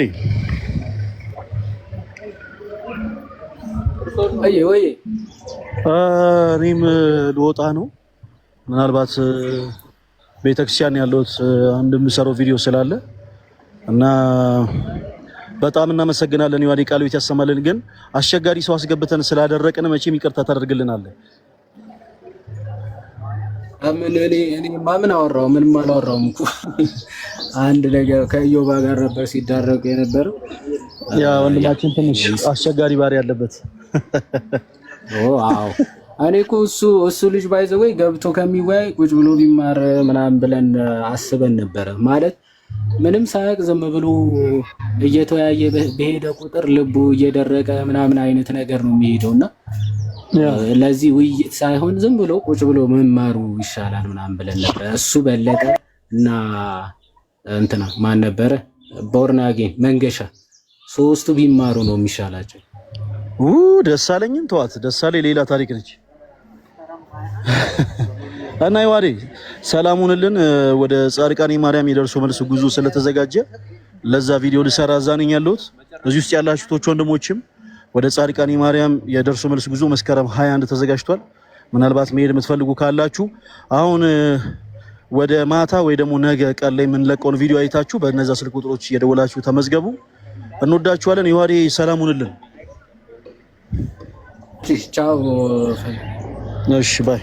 ወይ እኔም ልወጣ ነው። ምናልባት ቤተክርስቲያን ያለሁት አንድ የምሰራው ቪዲዮ ስላለ እና በጣም እናመሰግናለን። ዮሐዴ ቃል ቤት ያሰማልን። ግን አስቸጋሪ ሰው አስገብተን ስላደረቅን መቼም ይቅርታ ታደርግልናለህ። እኔ ማምን አወራው? ምንም አላወራውም እኮ አንድ ነገር ከኢዮባ ጋር ነበር ሲዳረቁ የነበረው። ያ ወንድማችን ትንሽ አስቸጋሪ ባህሪ ያለበት። አዎ እኔ እኮ እሱ ልጅ ባይዘወይ ገብቶ ከሚወያይ ቁጭ ብሎ ቢማር ምናምን ብለን አስበን ነበረ። ማለት ምንም ሳያቅ ዝም ብሎ እየተወያየ በሄደ ቁጥር ልቡ እየደረቀ ምናምን አይነት ነገር ነው የሚሄደውና ለዚህ ውይይት ሳይሆን ዝም ብሎ ቁጭ ብሎ መማሩ ይሻላል ምናምን ብለን ነበር። እሱ በለጠ እና እንትና ማን ነበረ ቦርናጌ መንገሻ ሶስቱ ቢማሩ ነው የሚሻላቸው። ደሳለኝን ተዋት። ደሳለኝ ሌላ ታሪክ ነች። እና ዮሐዴ ሰላሙንልን ወደ ጻድቃኔ ማርያም የደርሶ መልስ ጉዞ ስለተዘጋጀ ለዛ ቪዲዮ ልሰራ እዛ ነኝ ያለሁት። እዚህ ውስጥ ያላችሁ ቶች ወንድሞችም ወደ ጻድቃኔ ማርያም የደርሶ መልስ ጉዞ መስከረም 21 ተዘጋጅቷል። ምናልባት መሄድ የምትፈልጉ ካላችሁ አሁን ወደ ማታ ወይ ደግሞ ነገ ቀን ላይ የምንለቀውን ቪዲዮ አይታችሁ በእነዛ ስልክ ቁጥሮች እየደወላችሁ ተመዝገቡ። እንወዳችኋለን። ይዋዴ ሰላም ሁኑልን። ቻው። እሺ ባይ